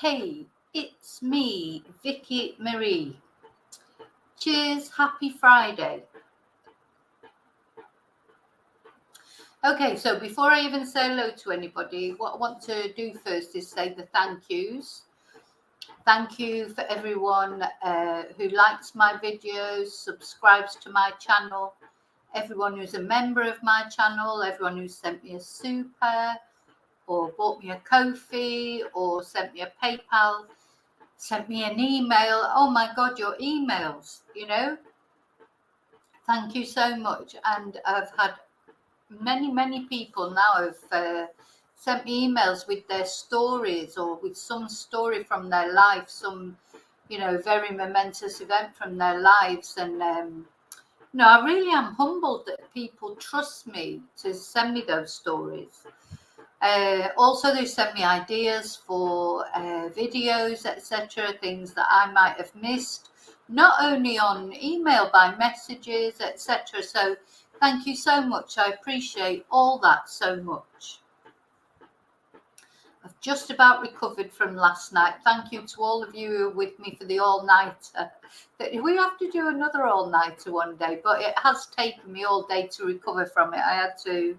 Hey, it's me, Vicky Marie. Cheers, happy Friday. Okay, so before I even say hello to anybody, what I want to do first is say the thank yous. Thank you for everyone who likes my videos, subscribes to my channel, everyone who's a member of my channel, everyone who sent me a super, or bought me a Ko-fi, or sent me a PayPal, sent me an email. Oh my God, your emails, Thank you so much. And I've had many people now have sent me emails with their stories or with some story from their life, some, very momentous event from their lives. And, I really am humbled that people trust me to send me those stories. Also, they send me ideas for videos, etc., things that I might have missed, not only on email, by messages, etc. So thank you so much. I appreciate all that so much. I've just about recovered from last night. Thank you to all of you who are with me for the all-nighter. We have to do another all-nighter one day, but it has taken me all day to recover from it. I had to,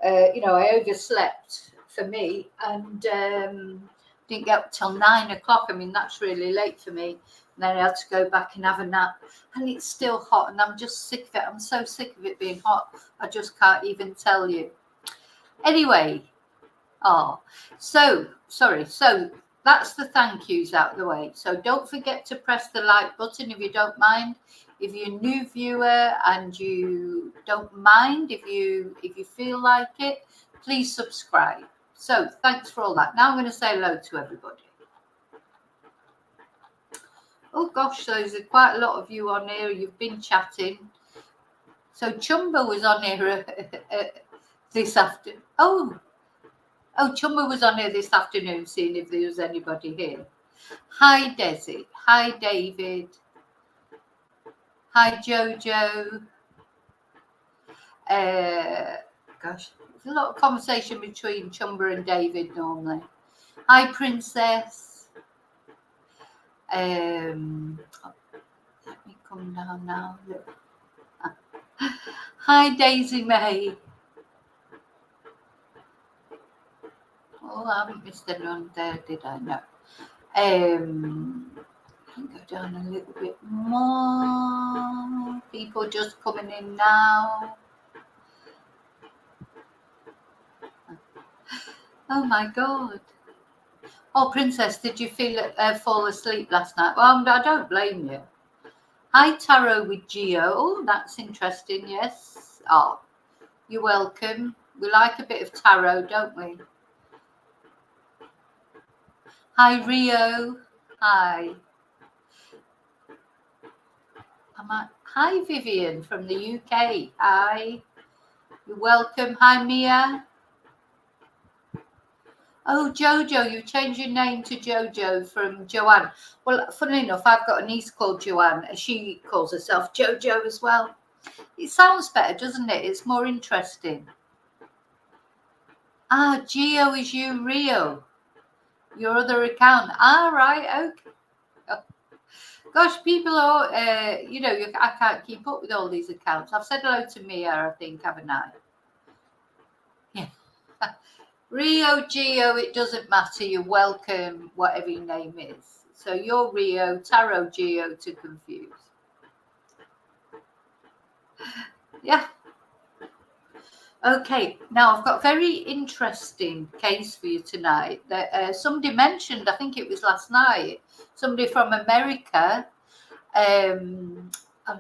I overslept for me and didn't get up till 9 o'clock. I mean, that's really late for me. And then I had to go back and have a nap. And it's still hot and I'm just sick of it. I'm so sick of it being hot. I just can't even tell you. Anyway, so that's the thank yous out of the way. So don't forget to press the like button if you don't mind. If you're a new viewer and you don't mind, if you feel like it, please subscribe. So thanks for all that. Now I'm going to say hello to everybody. Oh gosh, there's quite a lot of you on here. You've been chatting. So Chumba was on here this afternoon. Oh, Chumba was on here this afternoon, seeing if there was anybody here. Hi, Desi. Hi, David. Hi, Jojo. Gosh, there's a lot of conversation between Chumba and David normally. Hi, Princess. Let me come down now. Look. Hi, Daisy May. Oh, I haven't missed anyone there, did I? No. Go down a little bit more. People just coming in now. Oh my God. Oh, Princess, did you fall asleep last night? Well, I don't blame you. Hi, Tarot with Geo. Oh, that's interesting. Yes. Oh, you're welcome. We like a bit of tarot, don't we? Hi, Rio. Hi. Hi, Vivian from the UK. Hi. You're welcome. Hi, Mia. Oh, Jojo, you changed your name to Jojo from Joanne. Well, funnily enough, I've got a niece called Joanne. She calls herself Jojo as well. It sounds better, doesn't it? It's more interesting. Geo is you, Rio. Your other account. Right, okay. Oh. Gosh, people are, I can't keep up with all these accounts. I've said hello to Mia, I think, haven't I? Yeah. Rio, Geo, it doesn't matter. You're welcome, whatever your name is. So you're Rio, Tarot, Geo to confuse. Yeah. Okay, now I've got a very interesting case for you tonight. That somebody mentioned, I think it was last night, somebody from America. I'm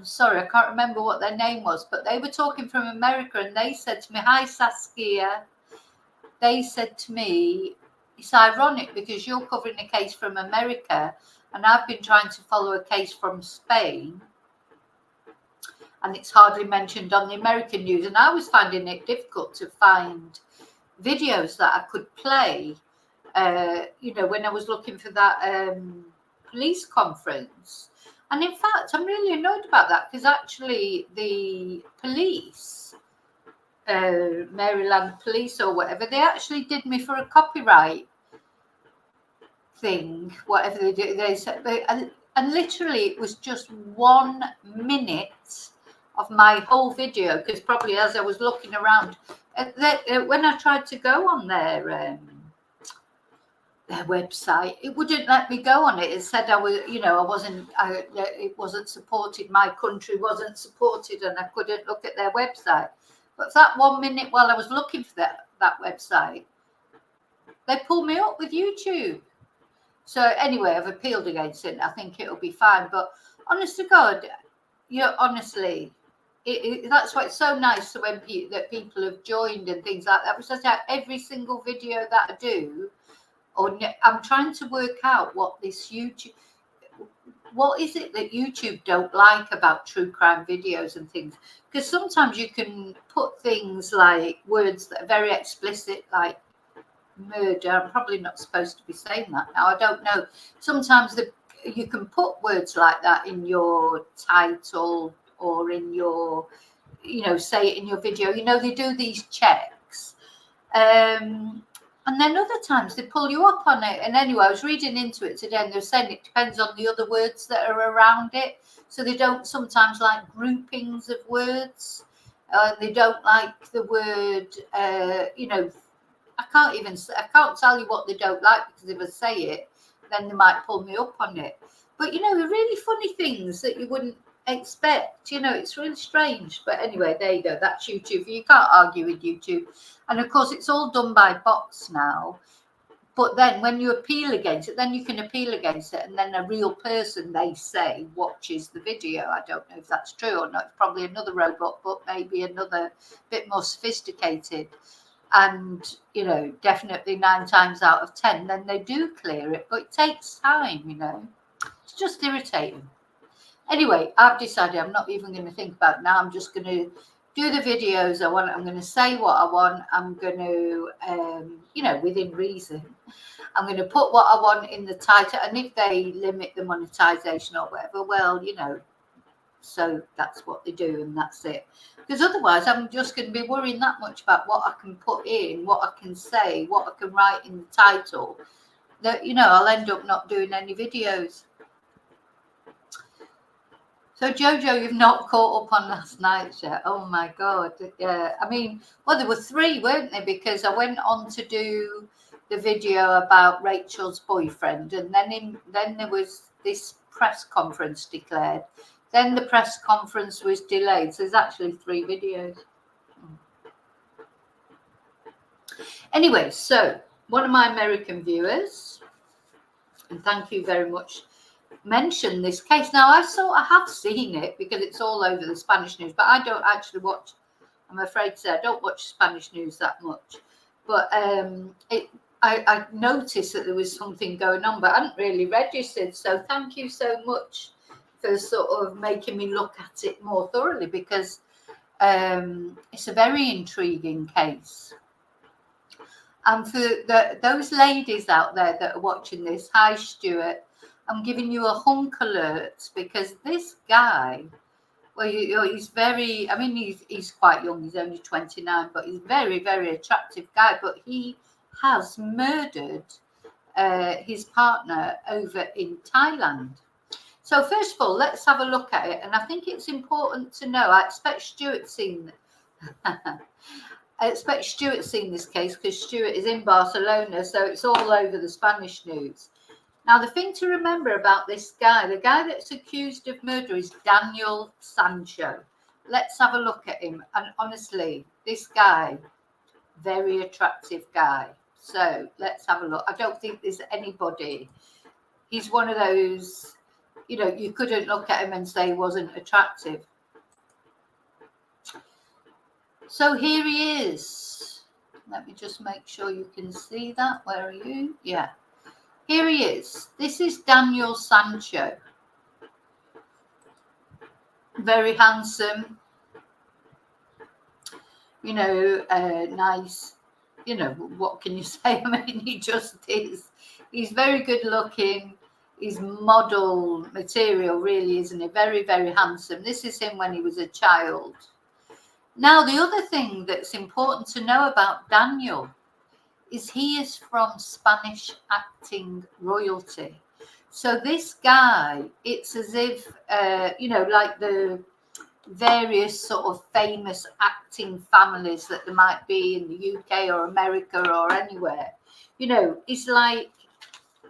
sorry, I can't remember what their name was, but they were talking from America and they said to me, hi, Saskia. They said to me, it's ironic because you're covering a case from America and I've been trying to follow a case from Spain and it's hardly mentioned on the American news. And I was finding it difficult to find videos that I could play, when I was looking for that police conference. And in fact, I'm really annoyed about that because actually the police, Maryland police or whatever, they actually did me for a copyright thing, whatever they do, they said, and literally it was just 1 minute of my whole video, because probably as I was looking around, when I tried to go on their website, it wouldn't let me go on it. It said I was, it wasn't supported. My country wasn't supported, and I couldn't look at their website. But for that 1 minute while I was looking for that website, they pulled me up with YouTube. So anyway, I've appealed against it. I think it'll be fine. But honest to God, honestly, that's why it's so nice when that people have joined and things like that. Because every single video that I do, I'm trying to work out what is it that YouTube don't like about true crime videos and things. Because sometimes you can put things like words that are very explicit, like murder. I'm probably not supposed to be saying that now. I don't know. Sometimes you can put words like that in your title or in your, say it in your video. They do these checks. And then other times they pull you up on it. And anyway, I was reading into it today, and they're saying it depends on the other words that are around it. So they don't sometimes like groupings of words. They don't like the word, I can't tell you what they don't like, because if I say it, then they might pull me up on it. But, the really funny things that you wouldn't expect, it's really strange. But anyway, there you go. That's YouTube. You can't argue with YouTube. And of course, it's all done by bots now. But then when you appeal against it, then you can appeal against it. And then a real person, they say, watches the video. I don't know if that's true or not. It's probably another robot, but maybe another bit more sophisticated. And, definitely 9 times out of 10, then they do clear it. But it takes time, It's just irritating. Anyway, I've decided I'm not even going to think about it now. I'm just going to do the videos I want. I'm going to say what I want. I'm going to, within reason, I'm going to put what I want in the title. And if they limit the monetization or whatever, well, so that's what they do, and that's it. Because otherwise, I'm just going to be worrying that much about what I can put in, what I can say, what I can write in the title, that, I'll end up not doing any videos. So, Jojo, you've not caught up on last night yet. Oh, my God. Yeah. I mean, well, there were 3, weren't there? Because I went on to do the video about Rachel's boyfriend. And then there was this press conference declared. Then the press conference was delayed. So there's actually 3 videos. Anyway, so one of my American viewers, and thank you very much, mention this case. Now, I have seen it because it's all over the Spanish news, but I don't actually watch, I'm afraid to say, I don't watch Spanish news that much. But I noticed that there was something going on, but I hadn't really registered. So thank you so much for sort of making me look at it more thoroughly, because it's a very intriguing case. And for those ladies out there that are watching this, hi, Stuart. I'm giving you a hunk alert, because this guy, well, he's very, I mean, he's quite young. He's only 29, but he's very, very attractive guy. But he has murdered his partner over in Thailand. So first of all, let's have a look at it. And I think it's important to know, I expect Stuart's seen this case, because Stuart is in Barcelona, so it's all over the Spanish news. Now, the thing to remember about this guy, the guy that's accused of murder, is Daniel Sancho. Let's have a look at him. And honestly, this guy, very attractive guy. So let's have a look. I don't think there's anybody. He's one of those, you couldn't look at him and say he wasn't attractive. So here he is. Let me just make sure you can see that. Where are you? Yeah. Here he is. This is Daniel Sancho. Very handsome. Nice. What can you say? I mean, he just is. He's very good looking. He's model material, really, isn't he? Very, very handsome. This is him when he was a child. Now, the other thing that's important to know about Daniel is he is from Spanish acting royalty. So this guy, it's as if, like the various sort of famous acting families that there might be in the UK or America or anywhere. It's like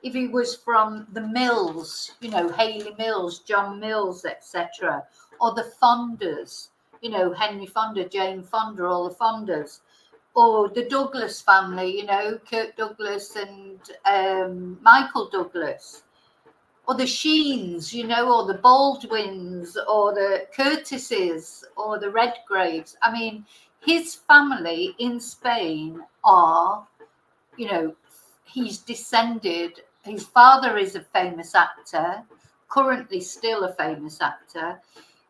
if he was from the Mills, Haley Mills, John Mills, etc., or the Fondas, Henry Fonda, Jane Fonda, all the Fondas, or the Douglas family, Kirk Douglas and Michael Douglas, or the Sheens, or the Baldwins, or the Curtises, or the Redgraves. I mean, his family in Spain are, he's descended. His father is a famous actor, currently still a famous actor.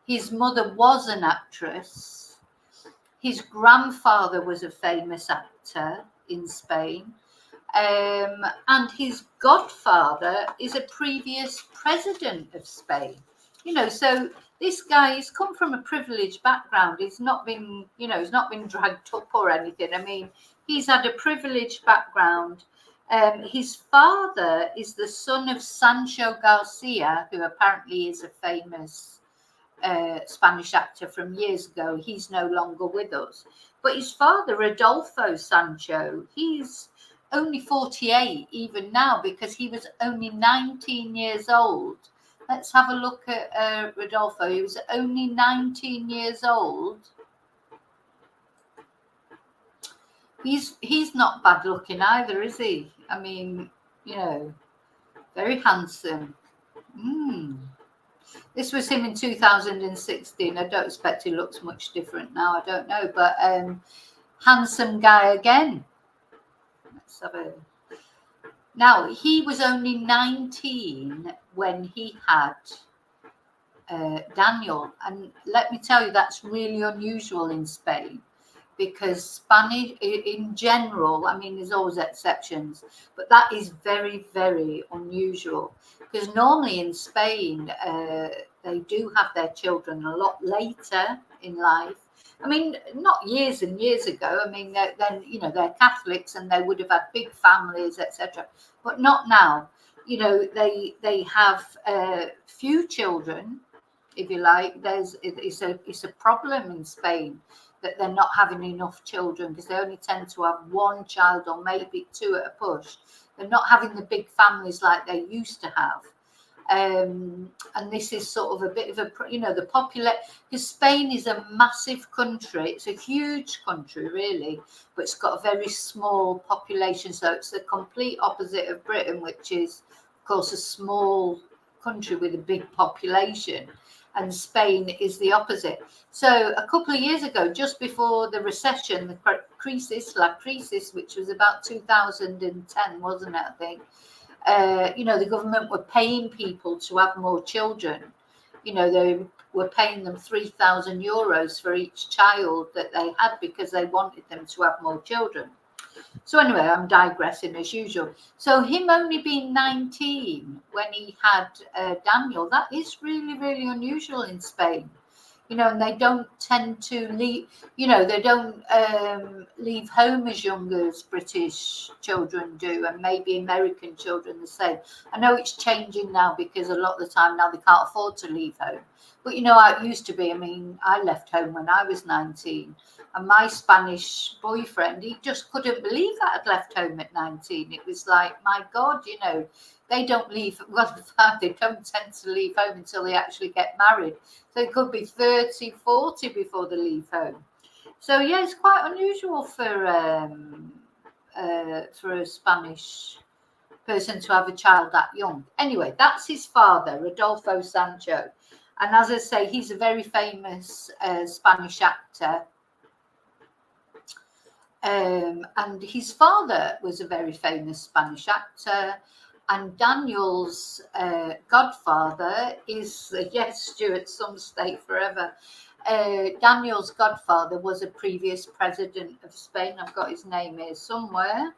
His mother was an actress. His grandfather was a famous actor in Spain. And his godfather is a previous president of Spain. So this guy has come from a privileged background. He's not been, he's not been dragged up or anything. I mean, he's had a privileged background. His father is the son of Sancho Garcia, who apparently is a famous Spanish actor from years ago. He's no longer with us. But his father, Rodolfo Sancho, he's only 48 even now, because he was only 19 years old. Let's have a look at Rodolfo. He was only 19 years old. He's not bad looking either, is he? I mean, very handsome. This was him in 2016. I don't expect he looks much different now. I don't know, but handsome guy again. Let's have a. Now, he was only 19 when he had Daniel, and let me tell you, that's really unusual in Spain, because Spanish in general, I mean, there's always exceptions, but that is very, very unusual, because normally in Spain they do have their children a lot later in life. I mean, not years and years ago. I mean, then they're Catholics and they would have had big families, etc. But not now. They have few children, if you like. It's a problem in Spain that they're not having enough children, because they only tend to have one child or maybe two at a push. They're not having the big families like they used to have. And this is sort of a bit of a, the population, because Spain is a massive country. It's a huge country, really, but it's got a very small population. So it's the complete opposite of Britain, which is, of course, a small country with a big population. And Spain is the opposite. So a couple of years ago, just before the recession, the crisis, which was about 2010, wasn't it, I think? The government were paying people to have more children. They were paying them €3,000 for each child that they had, because they wanted them to have more children. So anyway, I'm digressing as usual. So him only being 19 when he had Daniel, that is really, really unusual in Spain. And they don't tend to leave, they don't leave home as young as British children do, and maybe American children the same. I know it's changing now, because a lot of the time now they can't afford to leave home. But how it used to be. I mean, I left home when I was 19, and my Spanish boyfriend, he just couldn't believe that I'd left home at 19. It was like, my God, they don't leave. Well, in fact, they don't tend to leave home until they actually get married. So it could be 30, 40 before they leave home. So yeah, it's quite unusual for a Spanish person to have a child that young. Anyway, that's his father, Rodolfo Sancho. And as I say, he's a very famous Spanish actor. And his father was a very famous Spanish actor. And Daniel's godfather is, yes, Stuart, some stay forever. Daniel's godfather was a previous president of Spain. I've got his name here somewhere.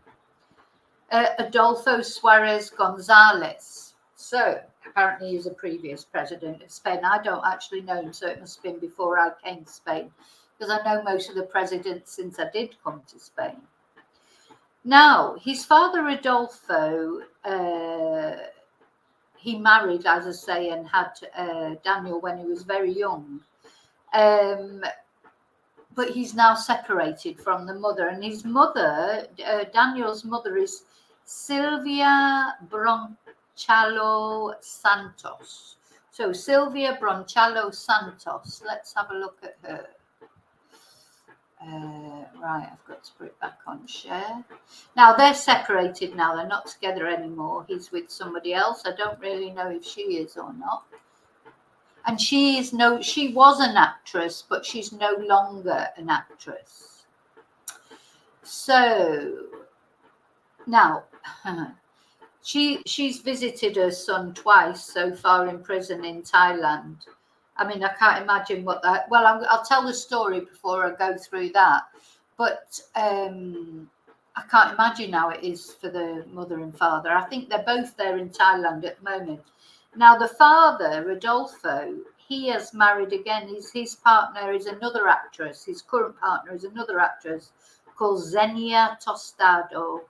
Adolfo Suarez Gonzalez. So apparently he's a previous president of Spain. I don't actually know him, so it must have been before I came to Spain, because I know most of the presidents since I did come to Spain. Now, his father Rodolfo, he married, as I say, and had Daniel when he was very young. But he's now separated from the mother, and his mother, Daniel's mother, is Silvia Bronchallo Santos. So Silvia Bronchallo Santos. Let's have a look at her. Right, I've got to put it back on share. Now they're separated now, they're not together anymore. He's with somebody else. I don't really know if she is or not. And she was an actress, but she's no longer an actress. So now she's visited her son twice so far in prison in Thailand. I mean, I can't imagine what that. Well, I'll tell the story before I go through that. But I can't imagine how it is for the mother and father. I think they're both there in Thailand at the moment. Now, the father, Rodolfo, he has married again. His partner is another actress. His current partner is another actress called Xenia Tostado.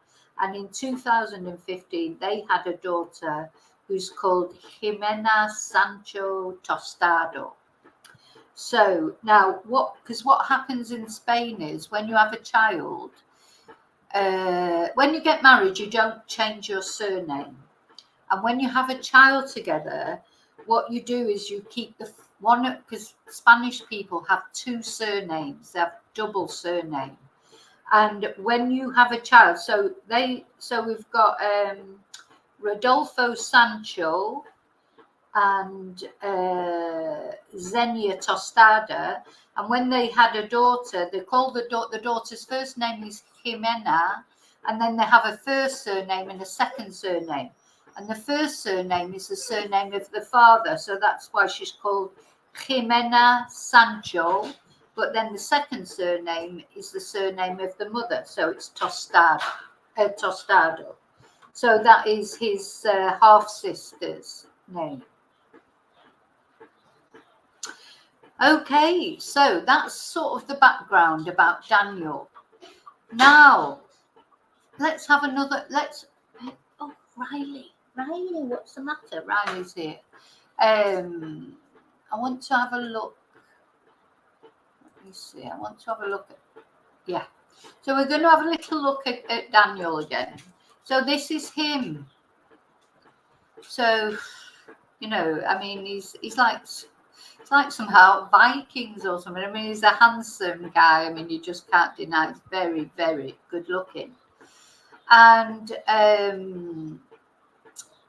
And in 2015, they had a daughter who's called Jimena Sancho Tostado. So now, what happens in Spain is when you have a child, when you get married, you don't change your surname. And when you have a child together, what you do is you keep the one, because Spanish people have two surnames, they have double surname. And when you have a child, so we've got Rodolfo Sancho and Xenia Tostada, and when they had a daughter, they called the daughter's first name is Jimena, and then they have a first surname and a second surname. And the first surname is the surname of the father, so that's why she's called Jimena Sancho. But then the second surname is the surname of the mother, so it's Tostado. So that is his half-sister's name. Okay, so that's sort of the background about Daniel. Now, let's have another, oh, Riley, what's the matter? Riley's here. I want to have a look. Let me see, I want to have a look at, yeah. So we're going to have a little look at Daniel again. So this is him. So, you know, I mean, he's like somehow Vikings or something. I mean, he's a handsome guy. I mean, you just can't deny he's very, very good looking. And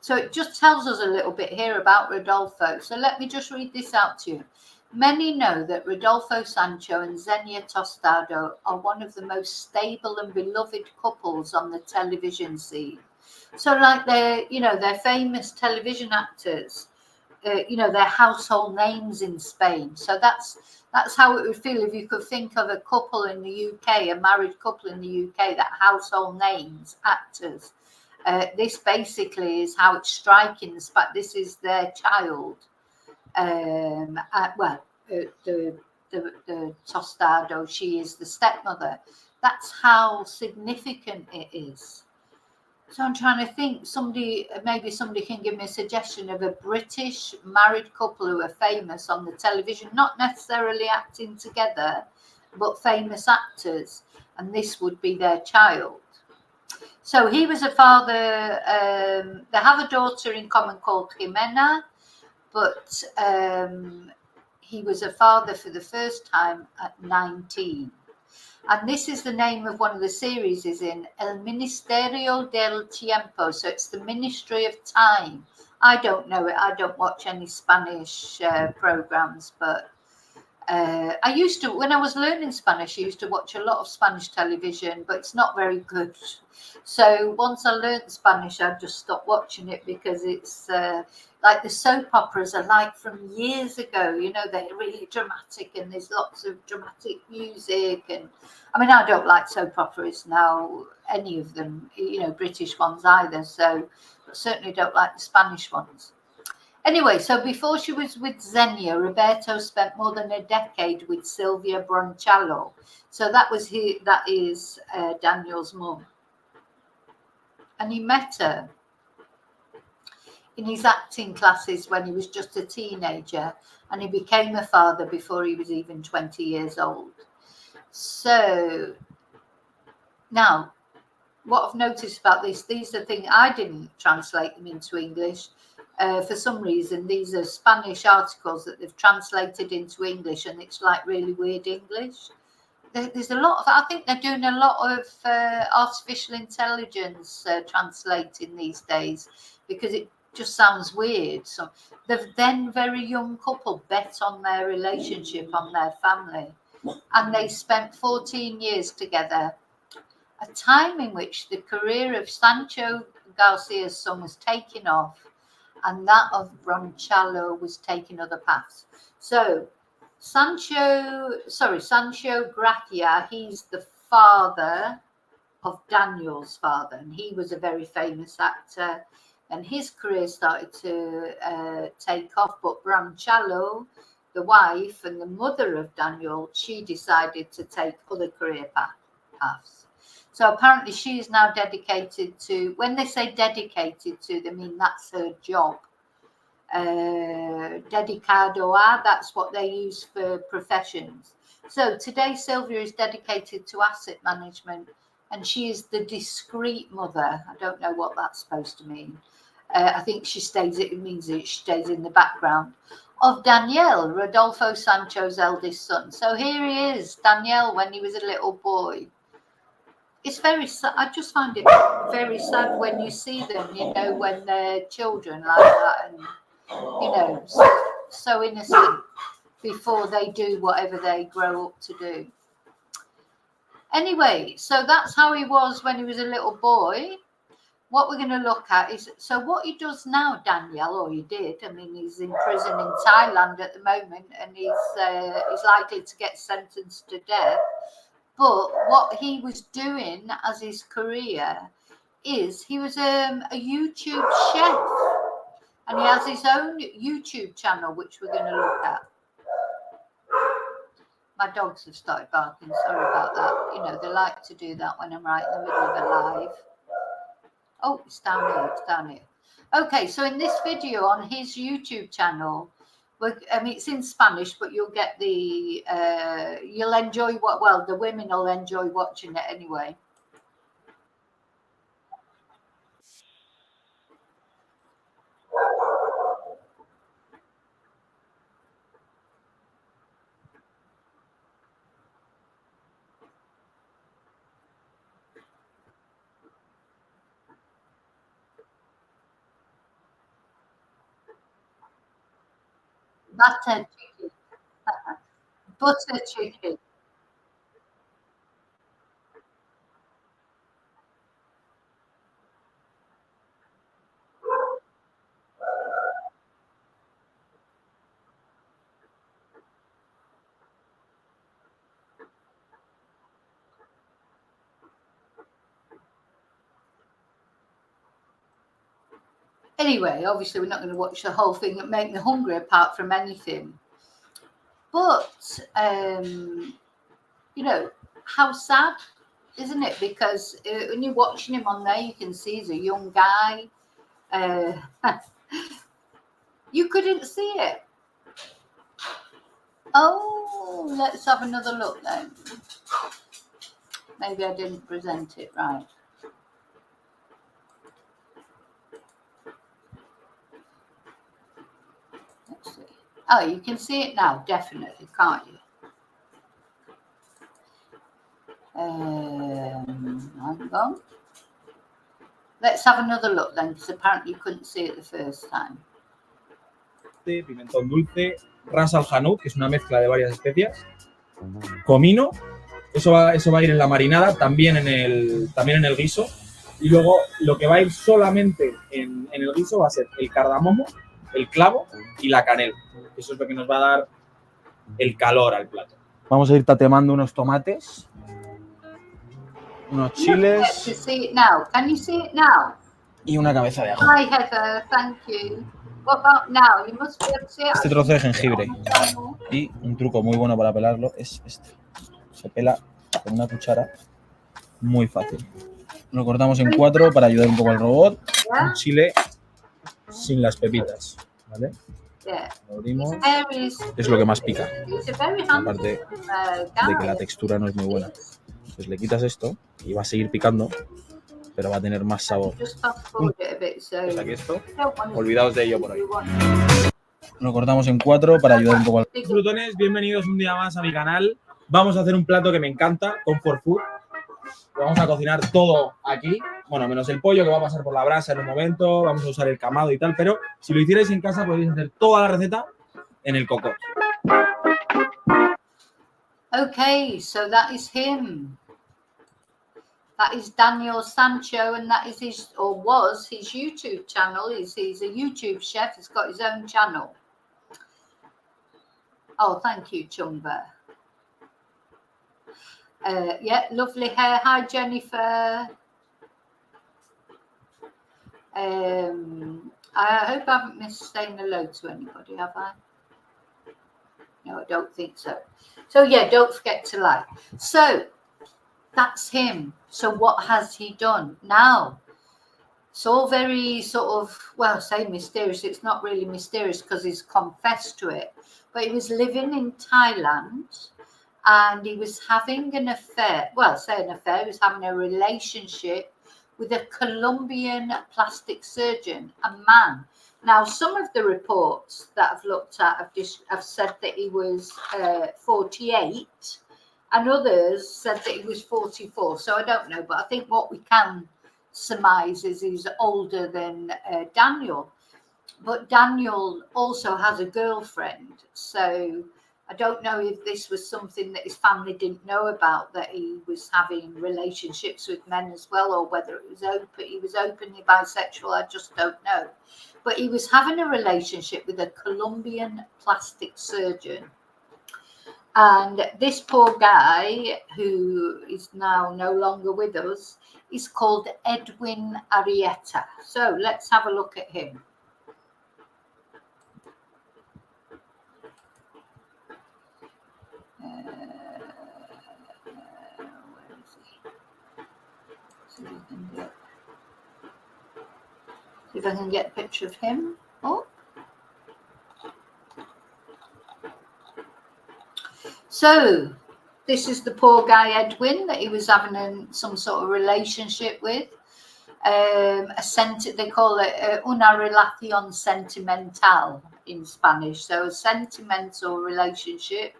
so it just tells us a little bit here about Rodolfo. So let me just read this out to you. Many know that Rodolfo Sancho and Xenia Tostado are one of the most stable and beloved couples on the television scene. So like they're famous television actors. They're household names in Spain. So that's how it would feel if you could think of a couple in the UK, a married couple in the UK, that household names, actors. This basically is how it's striking. This is their child. The Tostado, she is the stepmother. That's how significant it is. So I'm trying to think, maybe somebody can give me a suggestion of a British married couple who are famous on the television, not necessarily acting together, but famous actors, and this would be their child. So he was a father, they have a daughter in common called Jimena, but he was a father for the first time at 19. And this is the name of one of the series is in El Ministerio del Tiempo. So it's the Ministry of Time. I don't know it. I don't watch any Spanish programs, but I used to, when I was learning Spanish, I used to watch a lot of Spanish television, but it's not very good. So once I learned Spanish, I just stopped watching it because it's like the soap operas are like from years ago. You know, they're really dramatic and there's lots of dramatic music. And I mean, I don't like soap operas now, any of them, British ones either. So I certainly don't like the Spanish ones. Anyway, so before she was with Xenia, Roberto spent more than a decade with Silvia Bronchallo. So that is Daniel's mum. and he met her in his acting classes when he was just a teenager, and he became a father before he was even 20 years old. So now, what I've noticed about this, these are things I didn't translate them into English. For some reason, these are Spanish articles that they've translated into English, and it's like really weird English. There's a lot of, I think they're doing a lot of artificial intelligence translating these days, because it just sounds weird. So the then very young couple bet on their relationship, on their family, and they spent 14 years together, a time in which the career of Sancho Garcia's son was taking off and that of Bronchalo was taking other paths. So Sancho Gracia, he's the father of Daniel's father, and he was a very famous actor, and his career started to take off. But Bronchalo, the wife and the mother of Daniel, she decided to take other career paths. So apparently she is now dedicated to, when they say dedicated to, they mean that's her job. Dedicado a, that's what they use for professions. So today Sylvia is dedicated to asset management, and she is the discreet mother. I don't know what that's supposed to mean. I think it means that she stays in the background of Daniel, Rodolfo Sancho's eldest son. So here he is, Daniel, when he was a little boy. It's very sad. I just find it very sad when you see them, when they're children like that, and so innocent before they do whatever they grow up to do. Anyway, so that's how he was when he was a little boy. What we're going to look at is, so what he does now, Daniel, or he did. I mean, he's in prison in Thailand at the moment, and he's likely to get sentenced to death. But what he was doing as his career is he was a YouTube chef, and he has his own YouTube channel, which we're going to look at. My dogs have started barking. Sorry about that. They like to do that when I'm right in the middle of a live. Oh, it's down here. It's down here. Okay, so in this video on his YouTube channel, it's in Spanish, but you'll get you'll enjoy the women will enjoy watching it anyway. Butter chicken. Butter chicken. Anyway, obviously we're not going to watch the whole thing and make me hungry apart from anything. But, how sad, isn't it? Because when you're watching him on there, you can see he's a young guy. You couldn't see it. Oh, let's have another look then. Maybe I didn't present it right. Let's see. Oh, you can see it now, definitely, can't you? Hang on. Let's have another look then, because apparently you couldn't see it the first time. Pimentón dulce, ras al hanout, que es una mezcla de varias especias, comino, eso va a ir en la marinada, también en el guiso, y luego lo que va a ir solamente en el guiso va a ser el cardamomo, el clavo y la canela. Eso es lo que nos va a dar el calor al plato. Vamos a ir tatemando unos tomates, unos chiles. Can you see it now? Y una cabeza de ajo. Hi Heather, thank you. What about now? You must be able to see it. Este trozo de jengibre. Y un truco muy bueno para pelarlo es este. Se pela con una cuchara muy fácil. Lo cortamos en 4 para ayudar un poco al robot. Yeah. Un chile sin las pepitas, ¿vale? Yeah. Lo abrimos. Very Es lo que más pica, He's a very aparte handsome de que la guy. textura no es muy buena. Pues le quitas esto y va a seguir picando, pero va a tener más sabor. Just fast forward it a bit, so Pues aquí esto, don't want to olvidaos de ello por hoy. you want- Lo cortamos en 4 para ayudar un poco al... Frutones, bienvenidos un día más a mi canal. Vamos a hacer un plato que me encanta, comfort food. Vamos a cocinar todo aquí, bueno, menos el pollo que va a pasar por la brasa en un momento, vamos a usar el camado y tal, pero si lo hicierais en casa podéis hacer toda la receta en el cocot. Okay, so that is him. That is Daniel Sancho, and that is his, or was his YouTube channel. He's a YouTube chef. He's got his own channel. Oh, thank you, Chumba. Yeah, lovely hair. Hi, Jennifer. I hope I haven't missed saying hello to anybody, have I? No, I don't think so. So, yeah, don't forget to like. So, that's him. So, what has he done? Now, it's all very sort of, well, say mysterious. It's not really mysterious because he's confessed to it. But he was living in Thailand. And he was having an affair, well, say an affair, he was having a relationship with a Colombian plastic surgeon, a man. Now, some of the reports that I've looked at have said that he was 48, and others said that he was 44. So I don't know, but I think what we can surmise is he's older than Daniel. But Daniel also has a girlfriend, so I don't know if this was something that his family didn't know about, that he was having relationships with men as well, or whether it was he was openly bisexual, I just don't know. But he was having a relationship with a Colombian plastic surgeon. And this poor guy, who is now no longer with us, is called Edwin Arrieta. So let's have a look at him. Where is he? See if I can get a picture of him. Oh. So this is the poor guy Edwin that he was having some sort of relationship with. They call it una relación sentimental in Spanish. So a sentimental relationship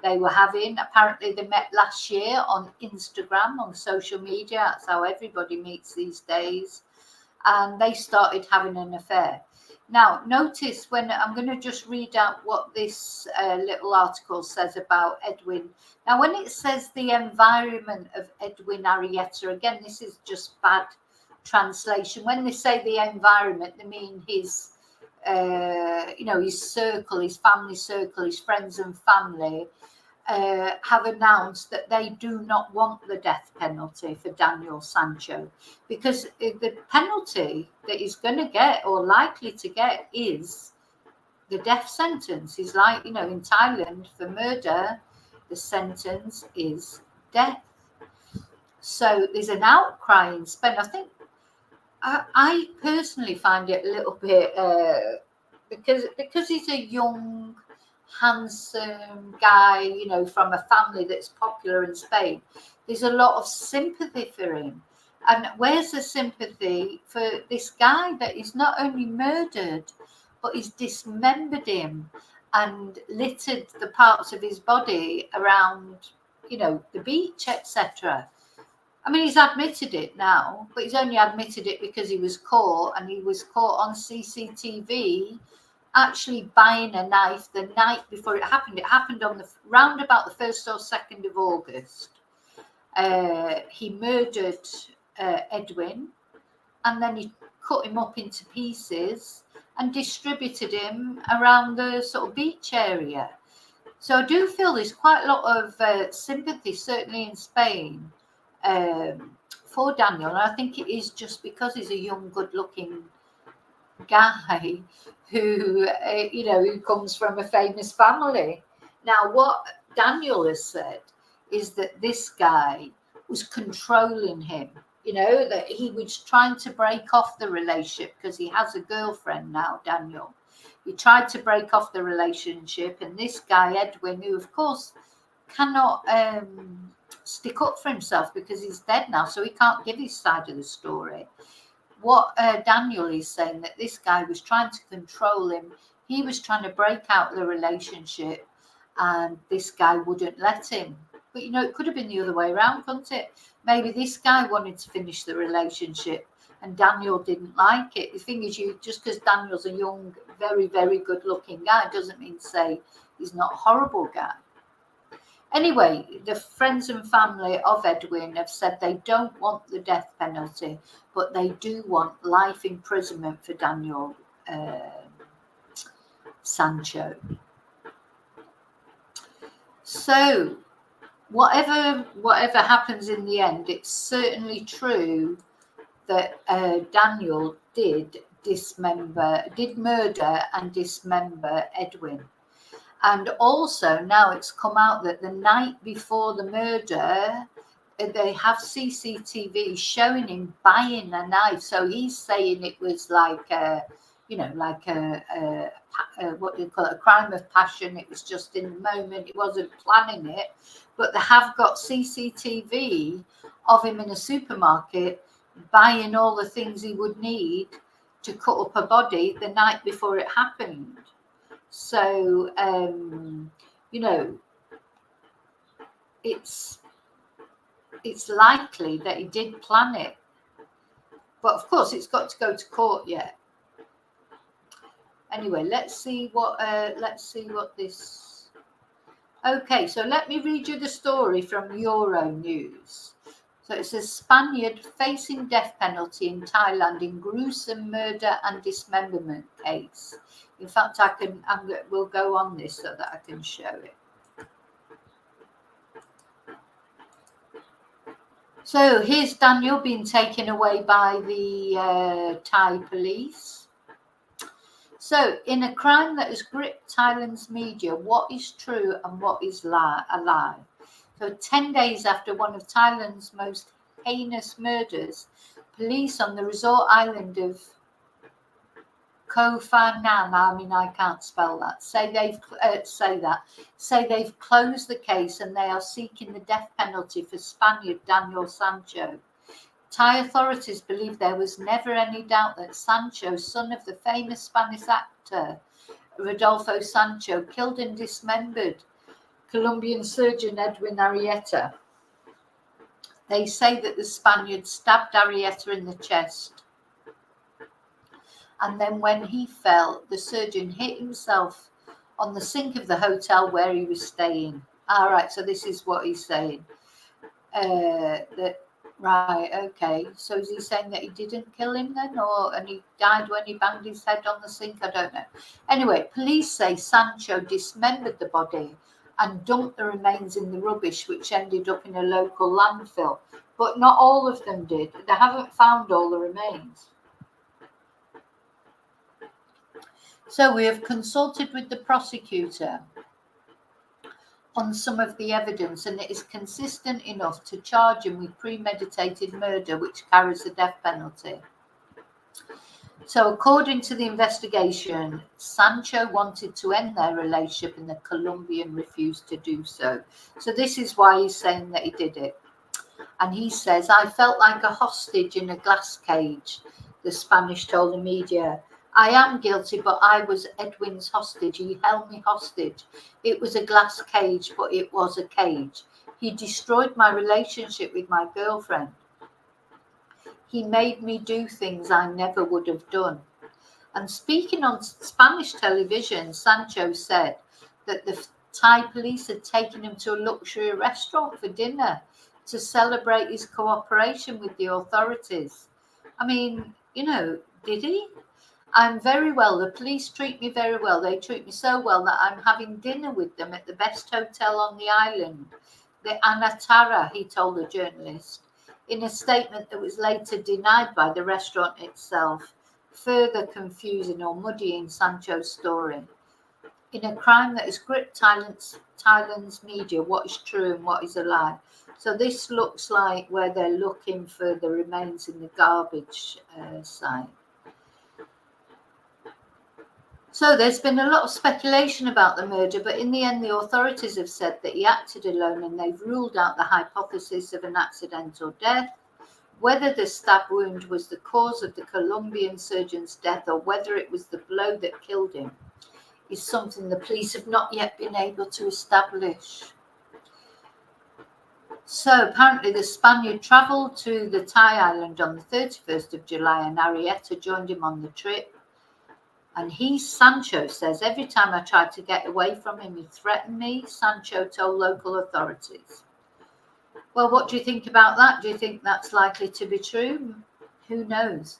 they were having. Apparently they met last year on Instagram, on social media. That's how everybody meets these days. And they started having an affair. Now, notice when I'm going to just read out what this little article says about Edwin. Now, when it says the environment of Edwin Arrieta, again, this is just bad translation. When they say the environment, they mean his, his circle, his family circle, his friends and family have announced that they do not want the death penalty for Daniel Sancho, because the penalty that he's going to get or likely to get is the death sentence. He's like, in Thailand for murder, the sentence is death. So there's an outcry in Spain. I think I personally find it a little bit because he's a young, handsome guy, from a family that's popular in Spain. There's a lot of sympathy for him. And where's the sympathy for this guy that is not only murdered, but he's dismembered him and littered the parts of his body around, the beach, etc. I mean, he's admitted it now, but he's only admitted it because he was caught, and he was caught on CCTV actually buying a knife the night before it happened. It happened on round about the 1st or 2nd of August. He murdered Edwin, and then he cut him up into pieces and distributed him around the sort of beach area. So I do feel there's quite a lot of sympathy, certainly in Spain, for Daniel. And I think it is just because he's a young, good-looking guy who comes from a famous family. Now, what Daniel has said is that this guy was controlling him. you know, that he was trying to break off the relationship because he has a girlfriend now, Daniel. He tried to break off the relationship, and this guy, Edwin, who of course cannot stick up for himself because he's dead now, so he can't give his side of the story. What Daniel is saying, that this guy was trying to control him. He was trying to break out the relationship, and this guy wouldn't let him. But, you know, it could have been the other way around, couldn't it? Maybe this guy wanted to finish the relationship and Daniel didn't like it. The thing is, just because Daniel's a young, very, very good looking guy doesn't mean to say he's not a horrible guy. Anyway, the friends and family of Edwin have said they don't want the death penalty, but they do want life imprisonment for Daniel Sancho. So whatever happens in the end, it's certainly true that Daniel did murder and dismember Edwin. And also now it's come out that the night before the murder, they have CCTV showing him buying a knife. So he's saying it was like what do you call it, a crime of passion. It was just in the moment. It wasn't planning it. But they have got CCTV of him in a supermarket buying all the things he would need to cut up a body the night before it happened. So, you know, it's likely that he did plan it. But of course, it's got to go to court yet. Anyway, let's see what this. Okay, so let me read you the story from Euronews. So it says Spaniard facing death penalty in Thailand in gruesome murder and dismemberment case. In fact, we'll go on this so that I can show it. So here's Daniel being taken away by the Thai police. So, in a crime that has gripped Thailand's media, what is true and what is a lie? So, 10 days after one of Thailand's most heinous murders, police on the resort island of Koh Phangan, I can't spell that, say they've closed the case and they are seeking the death penalty for Spaniard Daniel Sancho. Thai authorities believe there was never any doubt that Sancho, son of the famous Spanish actor Rodolfo Sancho, killed and dismembered Colombian surgeon Edwin Arrieta. They say that the Spaniard stabbed Arrieta in the chest, and then when he fell, the surgeon hit himself on the sink of the hotel where he was staying. All right, so this is what he's saying. Right, okay. So is he saying that he didn't kill him then, and he died when he banged his head on the sink? I don't know. Anyway, police say Sancho dismembered the body and dumped the remains in the rubbish, which ended up in a local landfill. But not all of them did. They haven't found all the remains. So we have consulted with the prosecutor on some of the evidence, and it is consistent enough to charge him with premeditated murder, which carries the death penalty. So according to the investigation, Sancho wanted to end their relationship and the Colombian refused to do so. So this is why he's saying that he did it. And he says, I felt like a hostage in a glass cage, the Spanish told the media. I am guilty, but I was Edwin's hostage. He held me hostage. It was a glass cage, but it was a cage. He destroyed my relationship with my girlfriend. He made me do things I never would have done. And speaking on Spanish television, Sancho said that the Thai police had taken him to a luxury restaurant for dinner to celebrate his cooperation with the authorities. I mean, you know, did he? I'm very well. The police treat me very well. They treat me so well that I'm having dinner with them at the best hotel on the island, the Anatara, he told the journalist, in a statement that was later denied by the restaurant itself, further confusing or muddying Sancho's story. in a crime that has gripped Thailand's media, what is true and what is a lie. So this looks like where they're looking for the remains in the garbage site. So there's been a lot of speculation about the murder, but in the end the authorities have said that he acted alone, and they've ruled out the hypothesis of an accidental death. Whether the stab wound was the cause of the Colombian surgeon's death or whether it was the blow that killed him is something the police have not yet been able to establish. So apparently the Spaniard travelled to the Thai island on the 31st of July and Arrieta joined him on the trip. And Sancho says, every time I tried to get away from him, he threatened me, Sancho told local authorities. Well, what do you think about that? Do you think that's likely to be true? Who knows?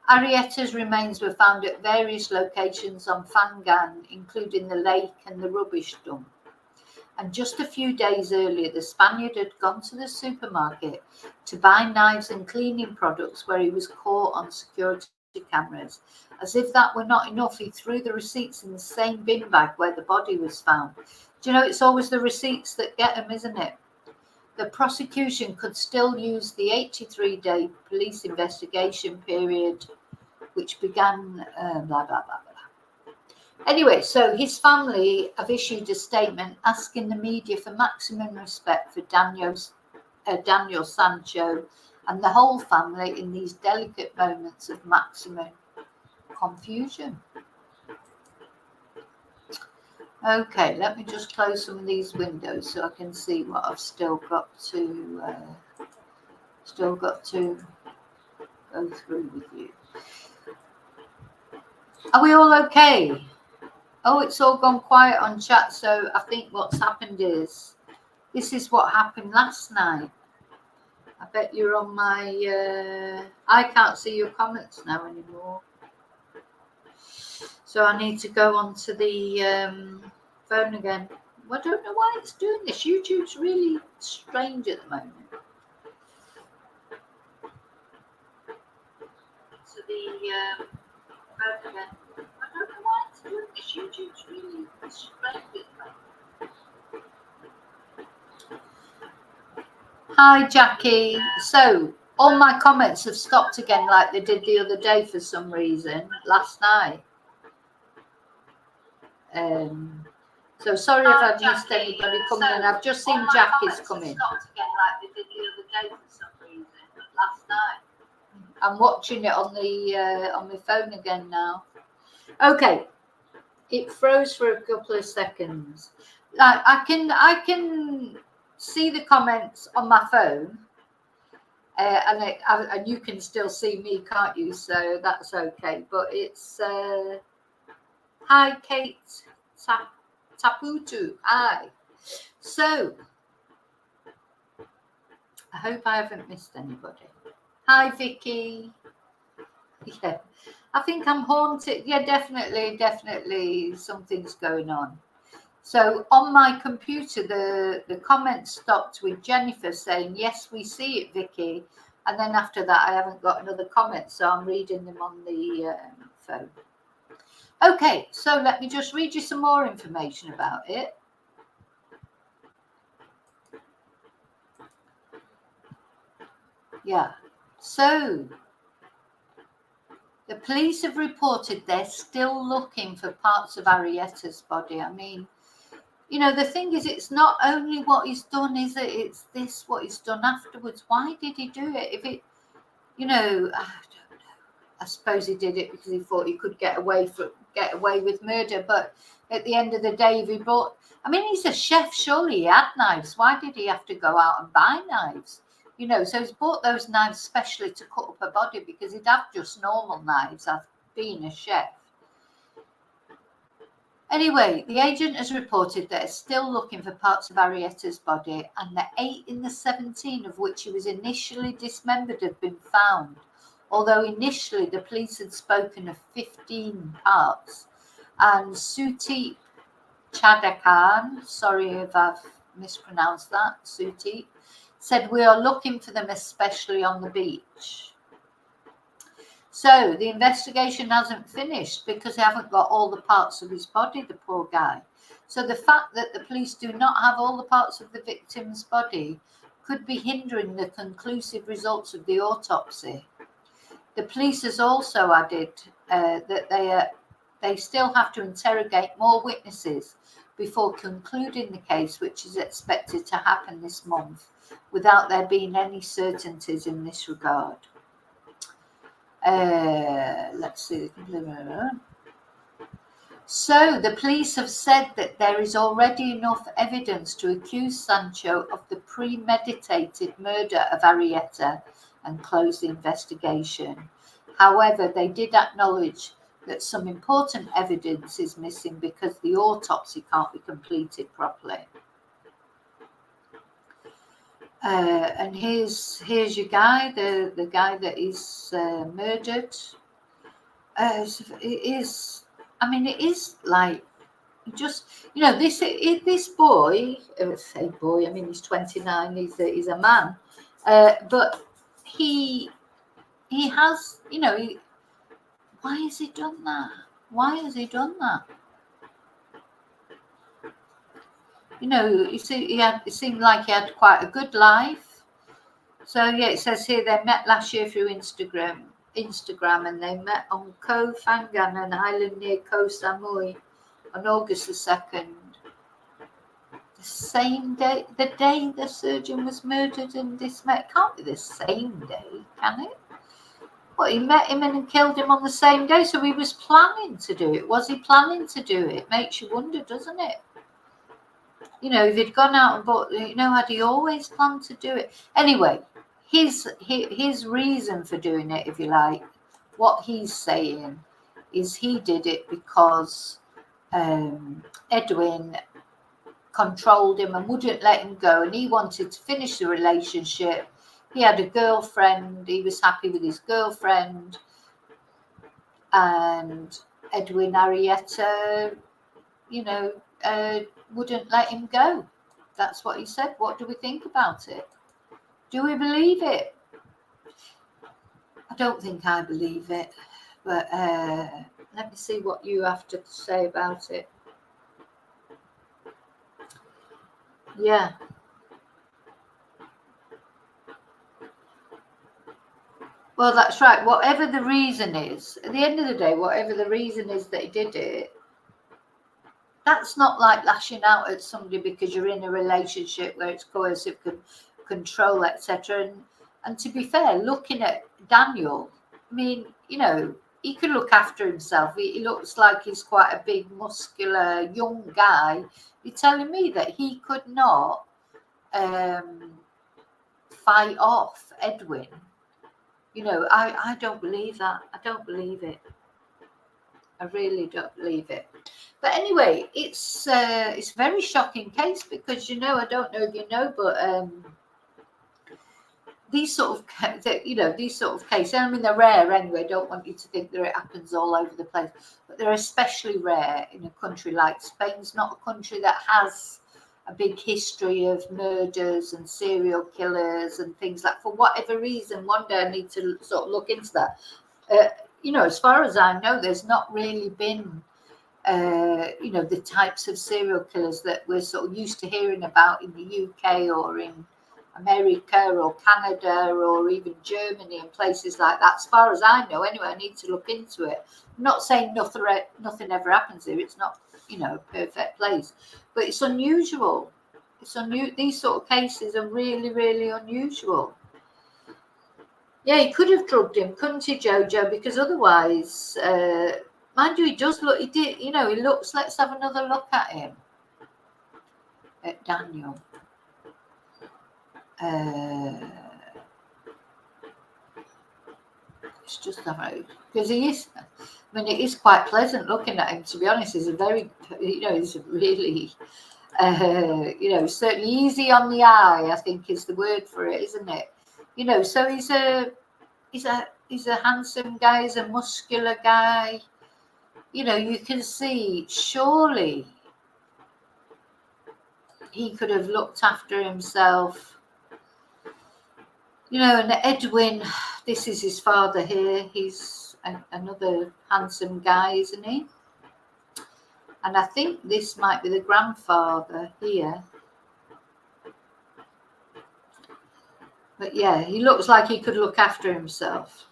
Arrieta's remains were found at various locations on Phangan, including the lake and the rubbish dump. And just a few days earlier, the Spaniard had gone to the supermarket to buy knives and cleaning products where he was caught on security cameras. As if that were not enough, he threw the receipts in the same bin bag where the body was found. Do you know, it's always the receipts that get them, isn't it? The prosecution could still use the 83-day police investigation period, which began blah, blah, blah, blah. Anyway, so his family have issued a statement asking the media for maximum respect for Daniel Sancho and the whole family in these delicate moments of maximum confusion. Okay, let me just close some of these windows so I can see what I've still got to go through with you. Are we all okay? Oh, it's all gone quiet on chat. So I think what's happened is this is what happened last night. I bet you're on my. I can't see your comments now anymore. So I need to go onto the phone again. Well, I don't know why it's doing this. YouTube's really strange at the moment. So the phone again. I don't know why it's doing this. YouTube's really strange at the moment. Hi, Jackie. So all my comments have stopped again like they did the other day for some reason last night. So sorry if I've missed anybody coming in. I've just seen Jackie's coming. I'm watching it on the phone again now. Okay, it froze for a couple of seconds. I can see the comments on my phone, and you can still see me, can't you? So that's okay. But it's hi, Kate Taputu. Hi. So I hope I haven't missed anybody. Hi, Vicky. Yeah, I think I'm haunted. Yeah, definitely something's going on. So on my computer, the comments stopped with Jennifer saying, yes, we see it, Vicky. And then after that, I haven't got another comment. So I'm reading them on the phone. Okay, so let me just read you some more information about it. Yeah, so the police have reported they're still looking for parts of Arrieta's body. I mean, you know, the thing is, it's not only what he's done, is it? It's what he's done afterwards. Why did he do it? If it, you know, I don't know. I suppose he did it because he thought he could get away with murder. But at the end of the day, if he bought, I mean, he's a chef. Surely he had knives. Why did he have to go out and buy knives? You know, so he's bought those knives specially to cut up a body because he'd have just normal knives as being a chef. Anyway, the agent has reported that they're still looking for parts of Arrieta's body, and the 8 in the 17 of which he was initially dismembered have been found. Although initially the police had spoken of 15 parts. And Suteep Chadakan, sorry if I've mispronounced that, Suteep, said we are looking for them especially on the beach. So the investigation hasn't finished because they haven't got all the parts of his body, the poor guy. So the fact that the police do not have all the parts of the victim's body could be hindering the conclusive results of the autopsy. The police has also added that they still have to interrogate more witnesses before concluding the case, which is expected to happen this month, without there being any certainties in this regard. Let's see. So the police have said that there is already enough evidence to accuse Sancho of the premeditated murder of Arrieta and close the investigation. However, they did acknowledge that some important evidence is missing because the autopsy can't be completed properly. And here's your guy, the guy that is murdered. It is like, just, this boy, say boy, I mean, he's 29, he's a man, but he has, why has he done that? Why has he done that? It seemed like he had quite a good life. So yeah, it says here they met last year through Instagram, and they met on Koh Phangan, an island near Koh Samui, on August the 2nd. The same day, the day the surgeon was murdered and dismembered. Can't be the same day, can it? Well, he met him and killed him on the same day, so he was planning to do it. Was he planning to do it? Makes you wonder, doesn't it? If he'd gone out and bought, had he always planned to do it? Anyway, his reason for doing it, if you like, what he's saying is he did it because Edwin controlled him and wouldn't let him go, and he wanted to finish the relationship. He had a girlfriend, he was happy with his girlfriend, and Edwin Arrieta, wouldn't let him go. That's what he said. What do we think about it? Do we believe it? I don't think I believe it, but let me see what you have to say about it. Yeah. Well, that's right. Whatever the reason is, at the end of the day, whatever the reason is that he did it, that's not like lashing out at somebody because you're in a relationship where it's coercive control, etc. And to be fair, looking at Daniel, I mean, he can look after himself. He looks like he's quite a big, muscular, young guy. You're telling me that he could not fight off Edwin? I don't believe that. I don't believe it. I really don't believe it. But anyway, it's a very shocking case because, I don't know if you know, but these sort of cases, I mean, they're rare anyway. I don't want you to think that it happens all over the place, but they're especially rare in a country like Spain. It's not a country that has a big history of murders and serial killers and things like. For whatever reason, one day I need to sort of look into that. As far as I know, there's not really been, the types of serial killers that we're sort of used to hearing about in the UK or in America or Canada or even Germany and places like that. As far as I know, anyway, I need to look into it. I'm not saying nothing ever happens here. It's not, a perfect place, but it's unusual. These sort of cases are really, really unusual. Yeah, he could have drugged him, couldn't he, Jojo? Because otherwise, mind you, he does look. He did, he looks. Let's have another look at him, at Daniel. It's just because he is. I mean, it is quite pleasant looking at him. To be honest, he's a very, he's really, certainly easy on the eye. I think is the word for it, isn't it? So he's a handsome guy. He's a muscular guy. You can see surely he could have looked after himself. And Edwin, this is his father here. He's another handsome guy, isn't he? And I think this might be the grandfather here. But yeah, he looks like he could look after himself.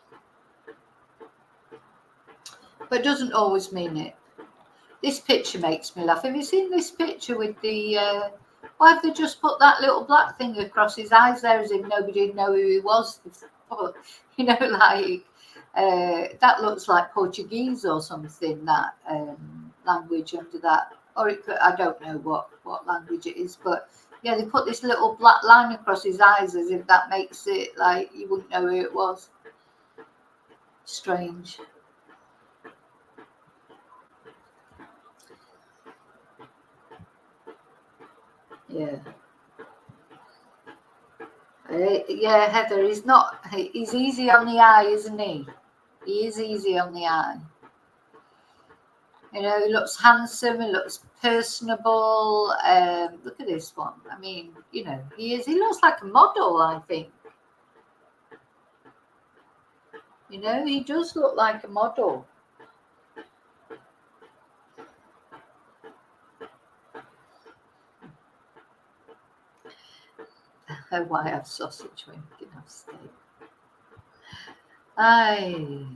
But doesn't always mean it. This picture makes me laugh. Have you seen this picture with the... why have they just put that little black thing across his eyes there as if nobody would know who he was? You know, like... that looks like Portuguese or something, that language under that. Or it could, I don't know what language it is, but yeah, they put this little black line across his eyes as if that makes it like you wouldn't know who it was. Strange. Yeah. Yeah, Heather, he's easy on the eye, isn't he? He is easy on the eye. You know, he looks handsome, he looks personable. Look at this one. I mean, you know, he looks like a model, I think. You know, he does look like a model. Why have sausage when you can have steak? Aye.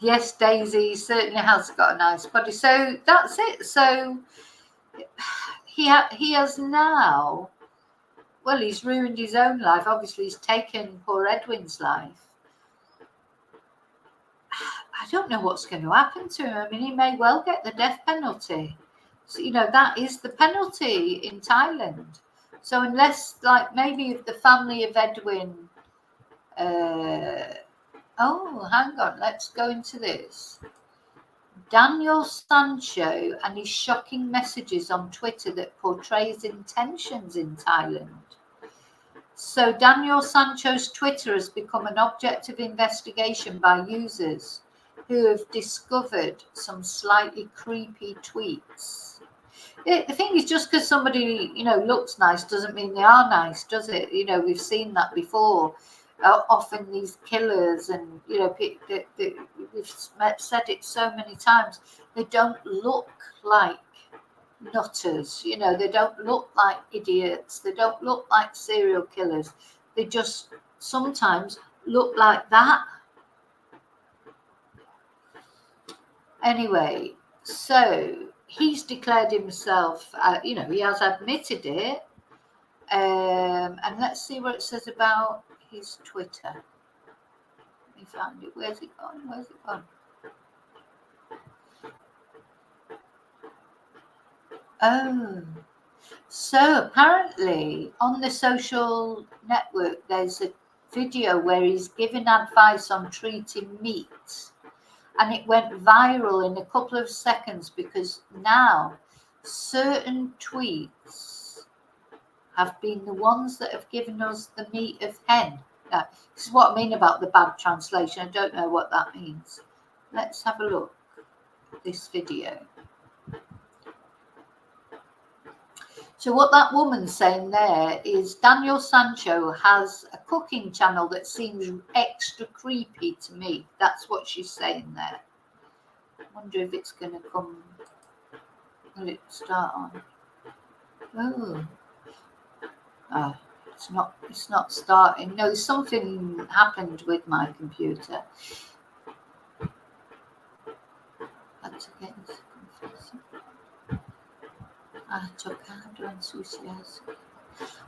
Yes, Daisy certainly has got a nice body. So that's it. So he has now, well, he's ruined his own life. Obviously, he's taken poor Edwin's life. I don't know what's going to happen to him. I mean, he may well get the death penalty. So, you know, that is the penalty in Thailand. So unless, like, maybe if the family of Edwin... oh, hang on. Let's go into this. Daniel Sancho and his shocking messages on Twitter that portrays intentions in Thailand. So Daniel Sancho's Twitter has become an object of investigation by users who have discovered some slightly creepy tweets. The thing is, just because somebody, you know, looks nice doesn't mean they are nice, does it? You know, we've seen that before. Often these killers, and you know, we've said it so many times, they don't look like nutters. You know, they don't look like idiots. They don't look like serial killers. They just sometimes look like that. Anyway, so he's declared himself, you know, he has admitted it. And let's see what it says about his Twitter. Let me find it. Where's it gone? Where's it gone? Oh, so apparently on the social network there's a video where he's giving advice on treating meat, and it went viral in a couple of seconds because now certain tweets have been the ones that have given us the meat of hen. Now, this is what I mean about the bad translation. I don't know what that means. Let's have a look at this video. So what that woman's saying there is Daniel Sancho has a cooking channel that seems extra creepy to me. That's what she's saying there. I wonder if it's going to come. Will it start on? Oh, it's not starting. No, something happened with my computer. That's against confessing.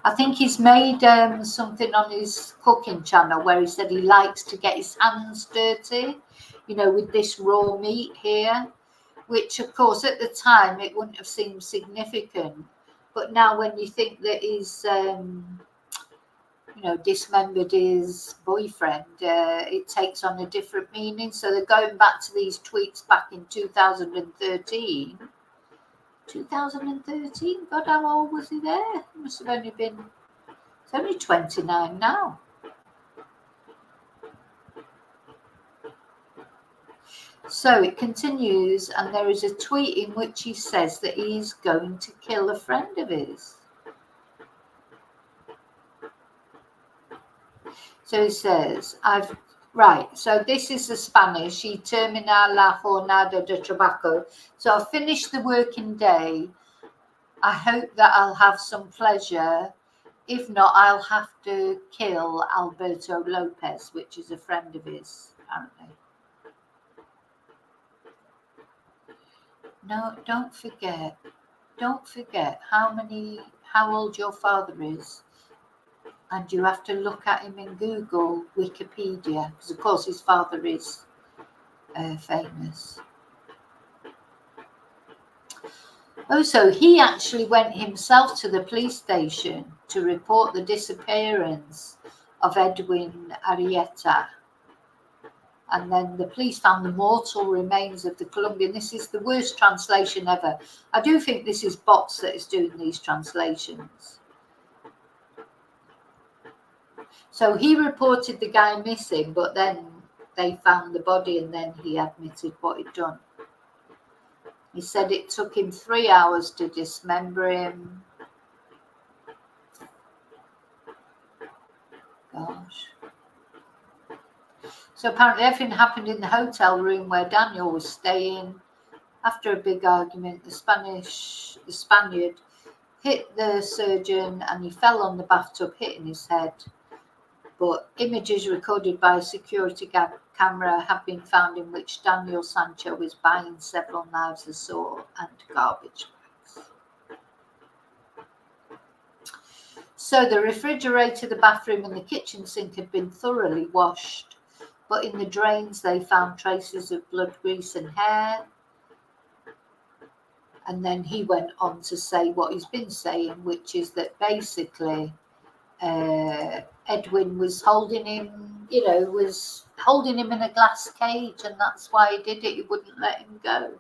I think he's made something on his cooking channel where he said he likes to get his hands dirty, you know, with this raw meat here, which of course at the time it wouldn't have seemed significant, but now when you think that he's you know, dismembered his boyfriend, it takes on a different meaning. So they're going back to these tweets back in 2013. 2013? God, how old was he there? He must have only been, it's only 29 now. So it continues, and there is a tweet in which he says that he's going to kill a friend of his. So he says, Right, so this is the Spanish, y termina la jornada de trabajo. So I've finished the working day. I hope that I'll have some pleasure. If not, I'll have to kill Alberto Lopez, which is a friend of his, apparently. No, don't forget how old your father is. And you have to look at him in Google, Wikipedia, because of course his father is famous. Oh, so he actually went himself to the police station to report the disappearance of Edwin Arrieta. And then the police found the mortal remains of the Colombian. This is the worst translation ever. I do think this is bots that is doing these translations. So he reported the guy missing, but then they found the body and then he admitted what he'd done. He said it took him 3 hours to dismember him. Gosh. So apparently everything happened in the hotel room where Daniel was staying. After a big argument, the Spaniard hit the surgeon and he fell on the bathtub, hitting his head. But images recorded by a security camera have been found in which Daniel Sancho was buying several knives, a saw and garbage bags. So the refrigerator, the bathroom and the kitchen sink had been thoroughly washed, but in the drains they found traces of blood, grease and hair. And then he went on to say what he's been saying, which is that basically Edwin was holding him, was holding him in a glass cage, and that's why he did it. He wouldn't let him go.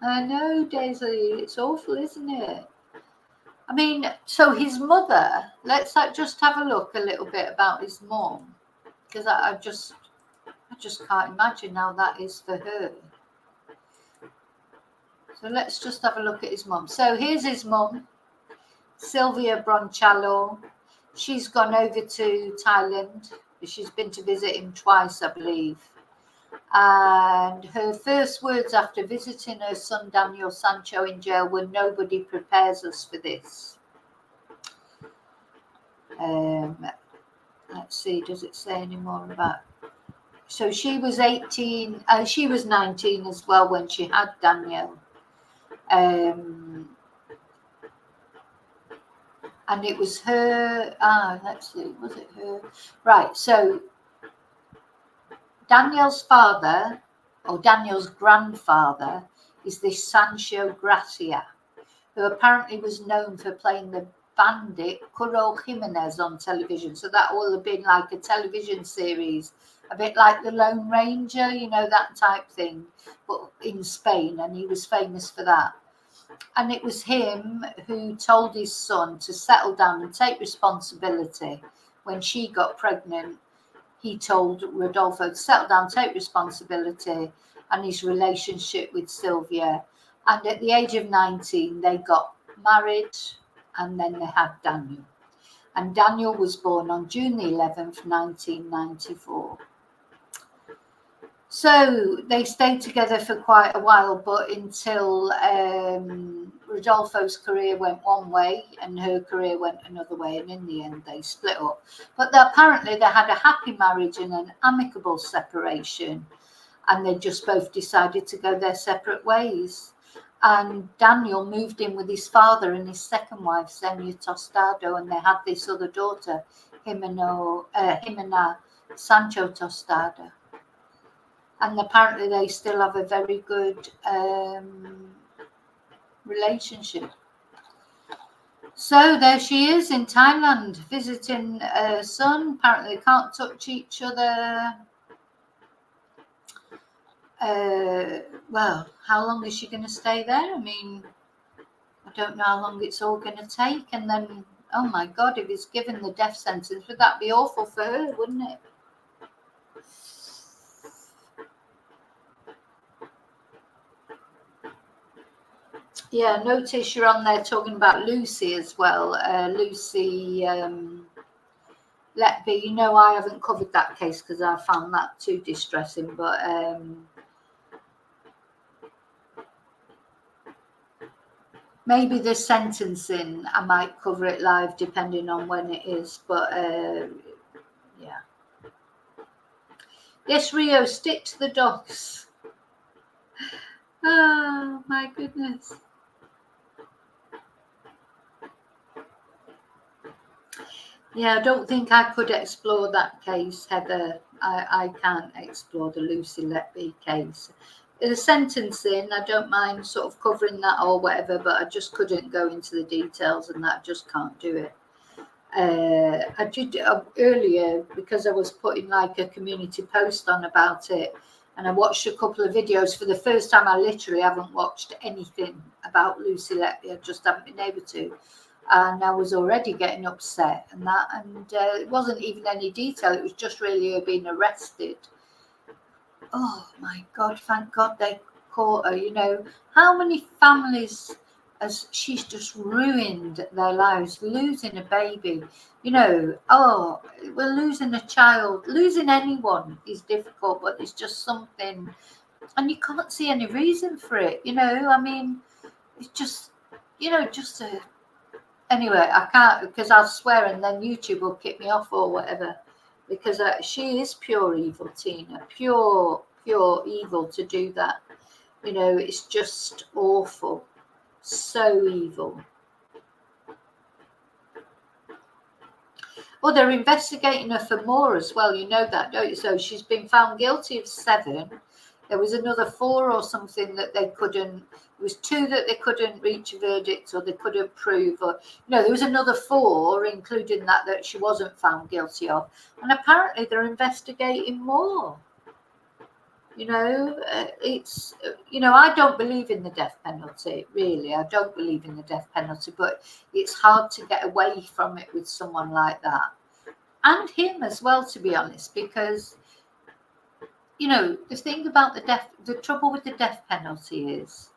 I know, Daisy, it's awful, isn't it? I mean, so his mother, let's just have a look a little bit about his mum, because I just can't imagine how that is for her. So let's just have a look at his mum. So here's his mum, Sylvia Bronchallo. She's gone over to Thailand. She's been to visit him twice, I believe. And her first words after visiting her son Daniel Sancho in jail were, "Nobody prepares us for this." Let's see, does it say any more about? So she was 18, she was 19 as well when she had Daniel. And it was her, let's see, was it her? Right, so Daniel's father, or Daniel's grandfather, is this Sancho Gracia, who apparently was known for playing the bandit Curro Jimenez on television. So that will have been like a television series, a bit like the Lone Ranger, that type thing, but in Spain, and he was famous for that. And it was him who told his son to settle down and take responsibility. When she got pregnant, he told Rodolfo to settle down, take responsibility, and his relationship with Sylvia. And at the age of 19, they got married, and then they had Daniel. And Daniel was born on June the 11th, 1994. So they stayed together for quite a while, but until Rodolfo's career went one way and her career went another way, and in the end they split up. But apparently they had a happy marriage and an amicable separation, and they just both decided to go their separate ways. And Daniel moved in with his father and his second wife, Xenia Tostado, and they had this other daughter, Jimena Sancho Tostado. And apparently they still have a very good relationship. So there she is in Thailand visiting her son. Apparently they can't touch each other. Well, how long is she going to stay there? I mean, I don't know how long it's all going to take. And then, oh my God, if he's given the death sentence, would that be awful for her, wouldn't it? Yeah, notice you're on there talking about Lucy as well. Lucy Letby, you know, I haven't covered that case because I found that too distressing, but maybe the sentencing, I might cover it live depending on when it is, but yeah. Yes, Rio, stick to the dogs. Oh my goodness. Yeah, I don't think I could explore that case, Heather. I can't explore the Lucy Letby case. The sentencing, I don't mind sort of covering that or whatever, but I just couldn't go into the details and that, I just can't do it. I did earlier because I was putting like a community post on about it, and I watched a couple of videos. For the first time, I literally haven't watched anything about Lucy Letby. I just haven't been able to. And I was already getting upset and that, and it wasn't even any detail. It was just really her being arrested. Oh my God, thank God they caught her. You know, how many families as she's just ruined their lives, losing a baby. You know, oh, we're losing a child. Losing anyone is difficult, but it's just something, and you can't see any reason for it. You know, I mean, it's just, you know, just a. Anyway, I can't because I'll swear and then YouTube will kick me off or whatever. Because she is pure evil, Tina. Pure evil to do that. You know, it's just awful. So evil. Oh, they're investigating her for more as well. You know that, don't you? So she's been found guilty of 7. There was another 4 or something that they couldn't. It was 2 that they couldn't reach a verdict or they couldn't prove. Or no, there was another 4, including that she wasn't found guilty of. And apparently they're investigating more. You know, it's, you know, I don't believe in the death penalty, really. I don't believe in the death penalty, but it's hard to get away from it with someone like that. And him as well, to be honest, because, you know, the thing about the trouble with the death penalty is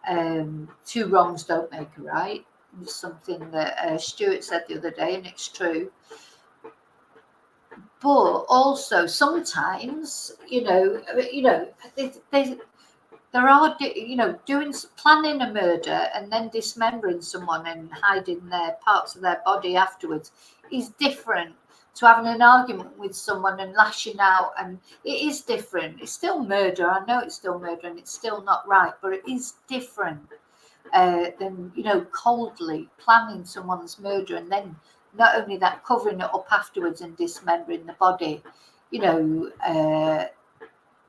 2 wrongs don't make a right. It's something that Stuart said the other day, and it's true. But also sometimes, you know, there are, you know, planning a murder and then dismembering someone and hiding their parts of their body afterwards is different to having an argument with someone and lashing out. And it is different. It's still murder. I know it's still murder and it's still not right, but it is different than, you know, coldly planning someone's murder and then not only that, covering it up afterwards and dismembering the body. You know,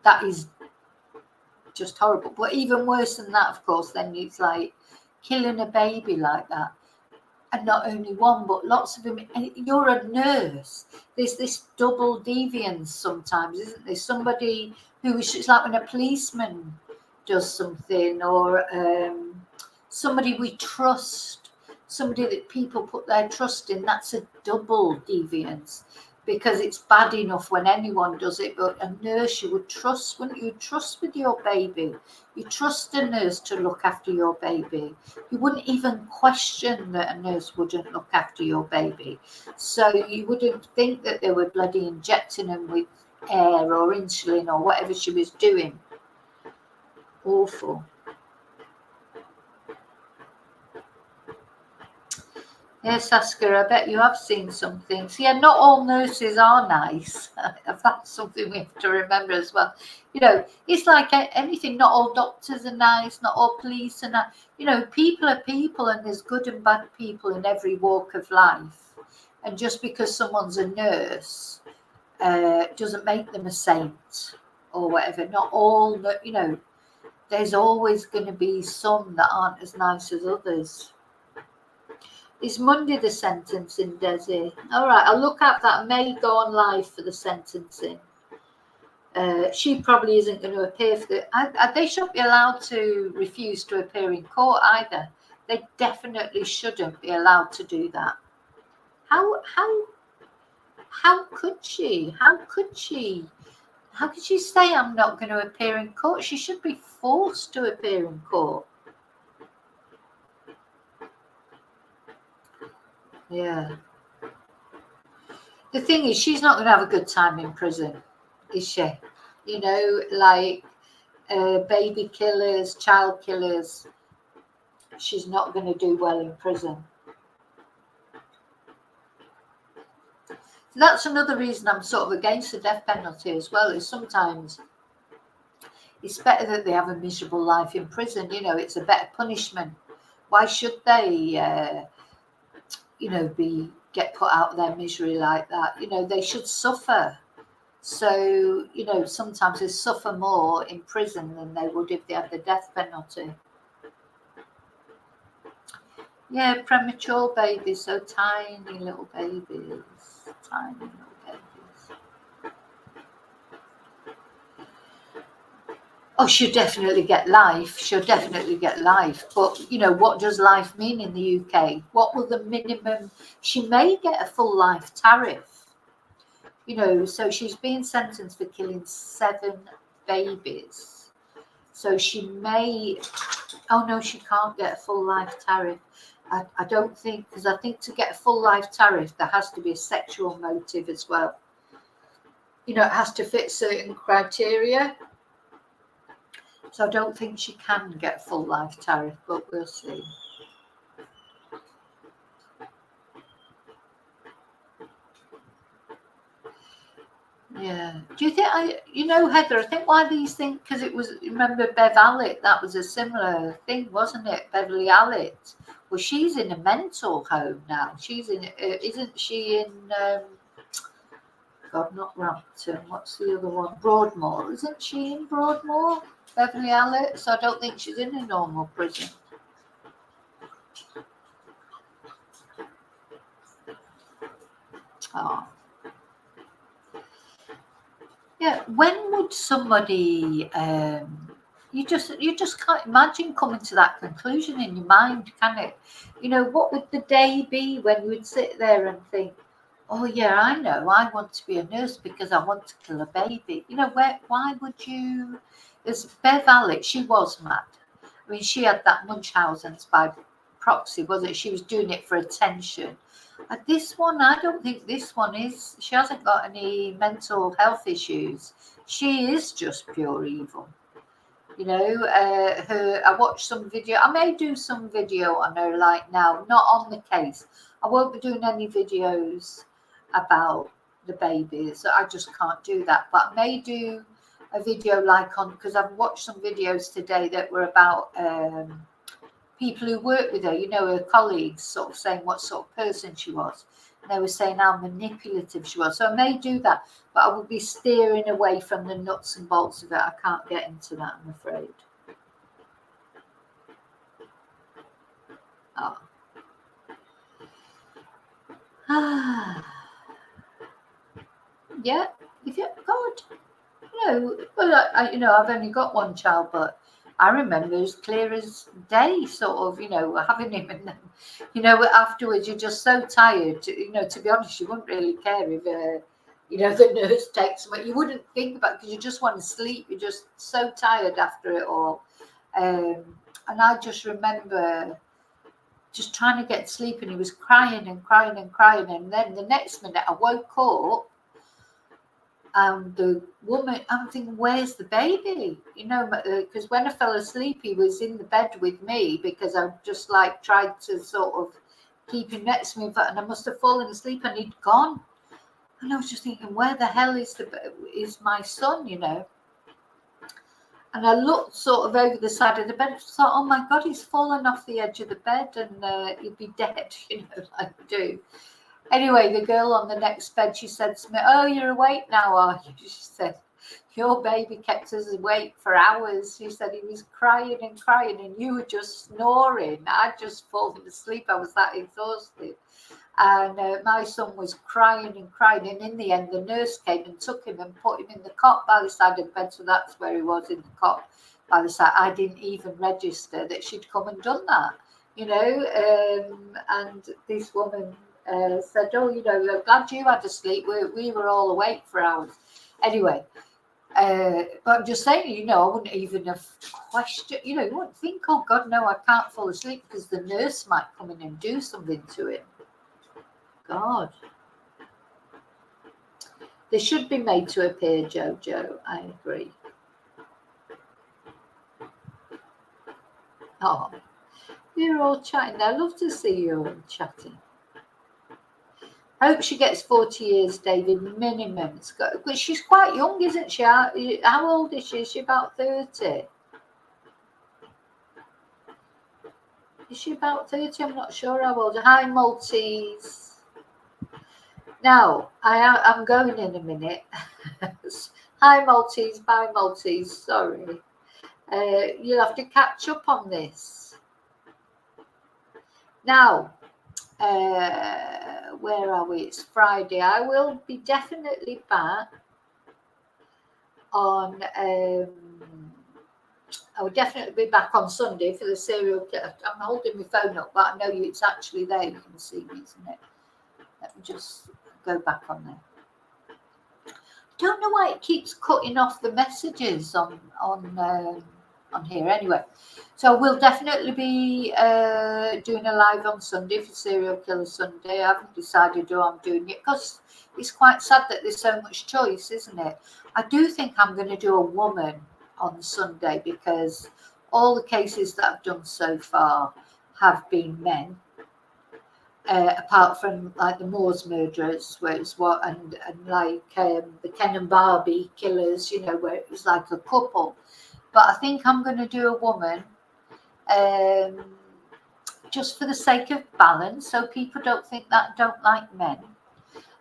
that is just horrible. But even worse than that, of course, then it's like killing a baby like that. And not only one, but lots of them. And you're a nurse. There's this double deviance sometimes, isn't there? Somebody who is, it's like when a policeman does something, or somebody we trust, somebody that people put their trust in. That's a double deviance. Because it's bad enough when anyone does it, but a nurse you would trust, wouldn't you? Trust with your baby. You trust a nurse to look after your baby. You wouldn't even question that a nurse wouldn't look after your baby. So you wouldn't think that they were bloody injecting them with air or insulin or whatever she was doing. Awful. Yes, Oscar, I bet you have seen some things. Yeah, not all nurses are nice. That's something we have to remember as well. You know, it's like anything, not all doctors are nice, not all police are nice. You know, people are people and there's good and bad people in every walk of life. And just because someone's a nurse doesn't make them a saint or whatever. Not all, you know, there's always going to be some that aren't as nice as others. Is Monday the sentencing, Desi? All right, I'll look at that. I may go on live for the sentencing. She probably isn't going to appear for they shouldn't be allowed to refuse to appear in court either. They definitely shouldn't be allowed to do that. How could she? How could she? How could she say I'm not going to appear in court? She should be forced to appear in court. Yeah. The thing is, she's not going to have a good time in prison, is she? You know, like baby killers, child killers, she's not going to do well in prison. So that's another reason I'm sort of against the death penalty as well, is sometimes it's better that they have a miserable life in prison. You know, it's a better punishment. Why should they, you know, get put out of their misery like that? You know, they should suffer. So, you know, sometimes they suffer more in prison than they would if they had the death penalty. Yeah, premature babies, so tiny little babies. Tiny little babies. Oh, she'll definitely get life. She'll definitely get life. But, you know, what does life mean in the UK? What will the minimum? She may get a full life tariff. You know, so she's being sentenced for killing 7 babies. So she may, oh no, she can't get a full life tariff. I don't think, because I think to get a full life tariff, there has to be a sexual motive as well. You know, it has to fit certain criteria. So I don't think she can get full life tariff, but we'll see. Yeah. Do you think you know, Heather, I think why these things, because it was, remember Bev Allett, that was a similar thing, wasn't it? Beverly Allett. Well, she's in a mental home now. She's in, isn't she in, God, not Rampton, what's the other one? Broadmoor. Isn't she in Broadmoor, Beverly Allett? So I don't think she's in a normal prison. Oh. Yeah, when would somebody you just can't imagine coming to that conclusion in your mind, can it? You know, what would the day be when you would sit there and think, oh yeah, I know, I want to be a nurse because I want to kill a baby. You know, why would you? As Bev Allett, she was mad. I mean, she had that Munchausen's by proxy, was it? She was doing it for attention. This one, I don't think this one is. She hasn't got any mental health issues. She is just pure evil. You know, I watched some video. I may do some video on her, like now, not on the case. I won't be doing any videos about the babies. I just can't do that. But I may do a video like on, because I've watched some videos today that were about people who work with her, you know, her colleagues, sort of saying what sort of person she was. And they were saying how manipulative she was. So I may do that, but I will be steering away from the nuts and bolts of it. I can't get into that, I'm afraid. Oh. Yeah, if you, God, no, well, you know, I've only got one child, but I remember as clear as day, sort of, you know, having him, and then, you know, afterwards you're just so tired. You know, to be honest, you wouldn't really care if, you know, the nurse takes him. You wouldn't think about it because you just want to sleep. You're just so tired after it all. And I just remember just trying to get to sleep, and he was crying and crying and crying, and then the next minute I woke up. And the woman, I'm thinking, where's the baby? You know, because when I fell asleep, he was in the bed with me because I just like tried to sort of keep him next to me, and I must have fallen asleep and he'd gone. And I was just thinking, where the hell is my son? You know. And I looked sort of over the side of the bed, and thought, oh my God, he's fallen off the edge of the bed and he'd be dead. You know, like I do. Anyway, the girl on the next bed, she said to me, oh, you're awake now, are you? She said, your baby kept us awake for hours. She said he was crying and crying and you were just snoring. I'd just fallen asleep. I was that exhausted. And my son was crying and crying. And in the end, the nurse came and took him and put him in the cot by the side of the bed. So that's where he was, in the cot by the side. I didn't even register that she'd come and done that, you know. And this woman said, oh, you know, I'm glad you had to sleep. We were all awake for hours. Anyway, but I'm just saying, you know, I wouldn't even have questioned, you know, you wouldn't think, oh God, no, I can't fall asleep because the nurse might come in and do something to him. God. They should be made to appear, Jojo. I agree. Oh, you're all chatting. I love to see you all chatting. Hope she gets 40 years, David, minimum. But she's quite young, isn't she? How old is she? Is she about 30? Is she about 30? I'm not sure how old. Hi, Maltese. Now, I'm going in a minute. Hi, Maltese. Bye, Maltese. Sorry. You'll have to catch up on this. Now, where are we? It's Friday. I will be definitely back on... I will definitely be back on Sunday for the serial killer. I'm holding my phone up, but I know it's actually there. You can see me, isn't it? Let me just go back on there. Don't know why it keeps cutting off the messages on here. Anyway, so we'll definitely be doing a live on Sunday for Serial Killer Sunday. I haven't decided who I'm doing it because it's quite sad that there's so much choice, isn't it? I do think I'm going to do a woman on Sunday because all the cases that I've done so far have been men. Apart from like the Moors murderers, where it's and like the Ken and Barbie killers, you know, where it was like a couple. But I think I'm going to do a woman, just for the sake of balance, so people don't think that I don't like men,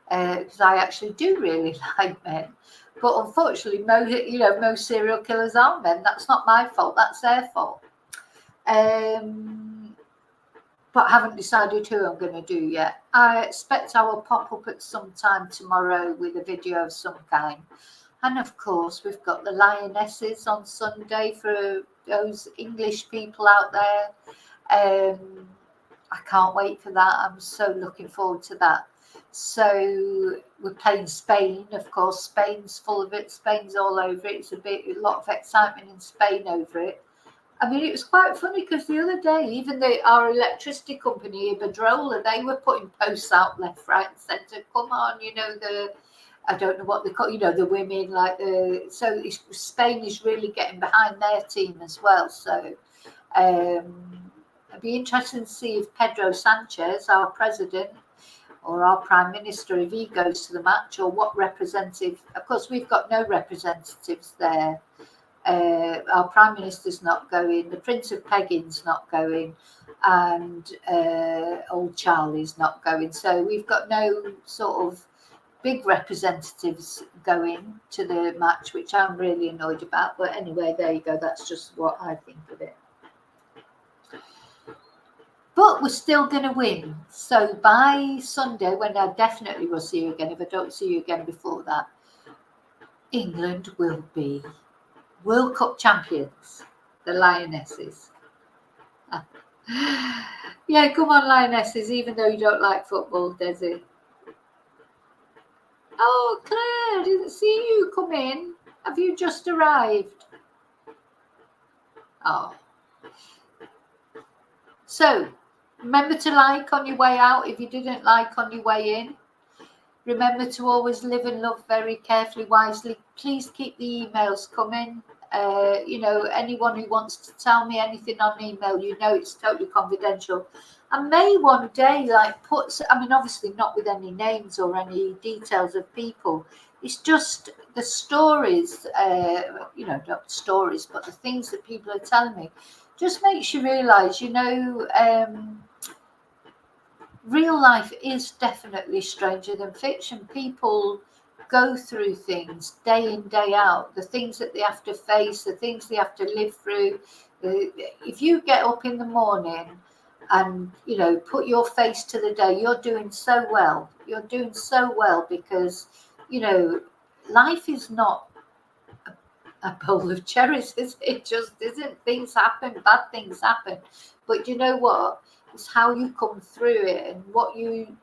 because I actually do really like men. But unfortunately, most serial killers are men. That's not my fault. That's their fault. But I haven't decided who I'm going to do yet. I expect I will pop up at some time tomorrow with a video of some kind. And of course, we've got the Lionesses on Sunday for those English people out there. I can't wait for that. I'm so looking forward to that. So we're playing Spain, of course. Spain's full of it. Spain's all over it. It's a lot of excitement in Spain over it. I mean, it was quite funny because the other day, even our electricity company, Iberdrola, they were putting posts out left, right, and centre. Come on, I don't know what they call, the women, so Spain is really getting behind their team as well. So it'd be interesting to see if Pedro Sanchez, our president, or our prime minister, if he goes to the match, or what representative. Of course, we've got no representatives there. Our prime minister's not going, the Prince of Pegin's not going, and old Charlie's not going. So we've got no sort of big representatives going to the match, which I'm really annoyed about. But anyway, there you go. That's just what I think of it. But we're still going to win. So by Sunday, when I definitely will see you again, if I don't see you again before that, England will be World Cup champions, the Lionesses. Yeah, come on, Lionesses, even though you don't like football, Desi. Oh, Claire, I didn't see you come in. Have you just arrived? Oh. So, remember to like on your way out if you didn't like on your way in. Remember to always live and love very carefully, wisely. Please keep the emails coming. Anyone who wants to tell me anything on email, it's totally confidential. I may one day obviously not with any names or any details of people. It's just the stories, not stories, but the things that people are telling me just makes you realize, real life is definitely stranger than fiction. People go through things day in, day out, the things that they have to face, the things they have to live through. If you get up in the morning and, put your face to the day, you're doing so well. You're doing so well because, life is not a bowl of cherries, is it? It just isn't. Things happen, bad things happen. But you know what? It's how you come through it and what you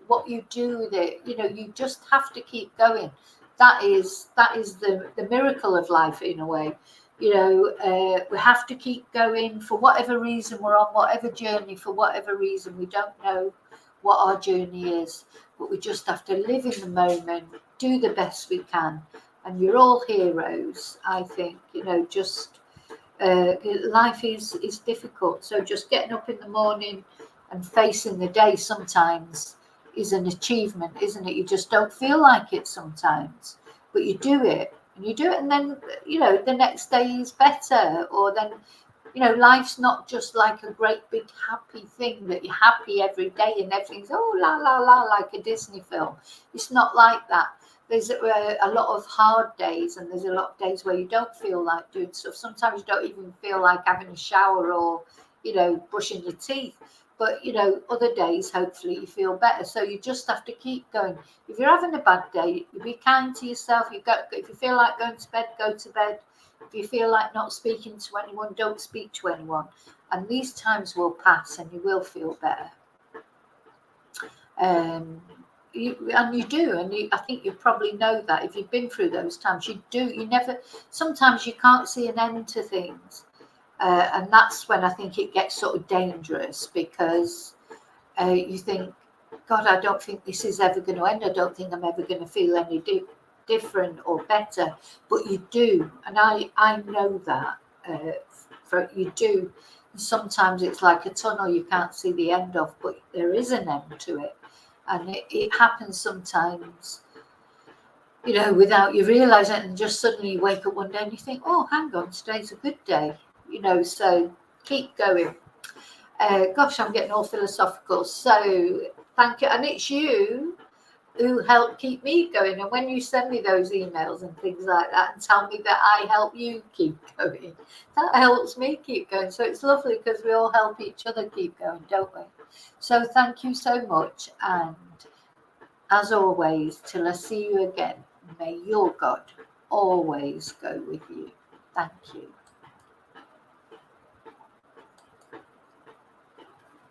do with it. You just have to keep going. That is the miracle of life in a way. We have to keep going for whatever reason we're on, whatever journey, for whatever reason. We don't know what our journey is, but we just have to live in the moment, do the best we can. And you're all heroes, I think. You know, just life is difficult. So just getting up in the morning and facing the day sometimes is an achievement, isn't it? You just don't feel like it sometimes, but you do it, and then, you know, the next day is better. Or then, you know, life's not just like a great big happy thing that you're happy every day and everything's oh la la la like a Disney film. It's not like that. There's a lot of hard days, and there's a lot of days where you don't feel like doing stuff. Sometimes you don't even feel like having a shower or, you know, brushing your teeth. But, you know, other days, hopefully you feel better. So you just have to keep going. If you're having a bad day, you be kind to yourself. If you feel like going to bed, go to bed. If you feel like not speaking to anyone, don't speak to anyone. And these times will pass and you will feel better. You do, and I think you probably know that if you've been through those times. Sometimes you can't see an end to things, and that's when I think it gets sort of dangerous, because you think, God, I don't think this is ever going to end. I don't think I'm ever going to feel any different or better. But you do, and I know that you do. Sometimes it's like a tunnel you can't see the end of, but there is an end to it. And it happens sometimes, you know, without you realising it, and just suddenly you wake up one day and you think, oh, hang on, today's a good day, you know, so keep going. Gosh, I'm getting all philosophical. So thank you. And it's you who help keep me going. And when you send me those emails and things like that and tell me that I help you keep going, that helps me keep going. So it's lovely, because we all help each other keep going, don't we? So thank you so much. And as always, till I see you again, may your God always go with you. Thank you.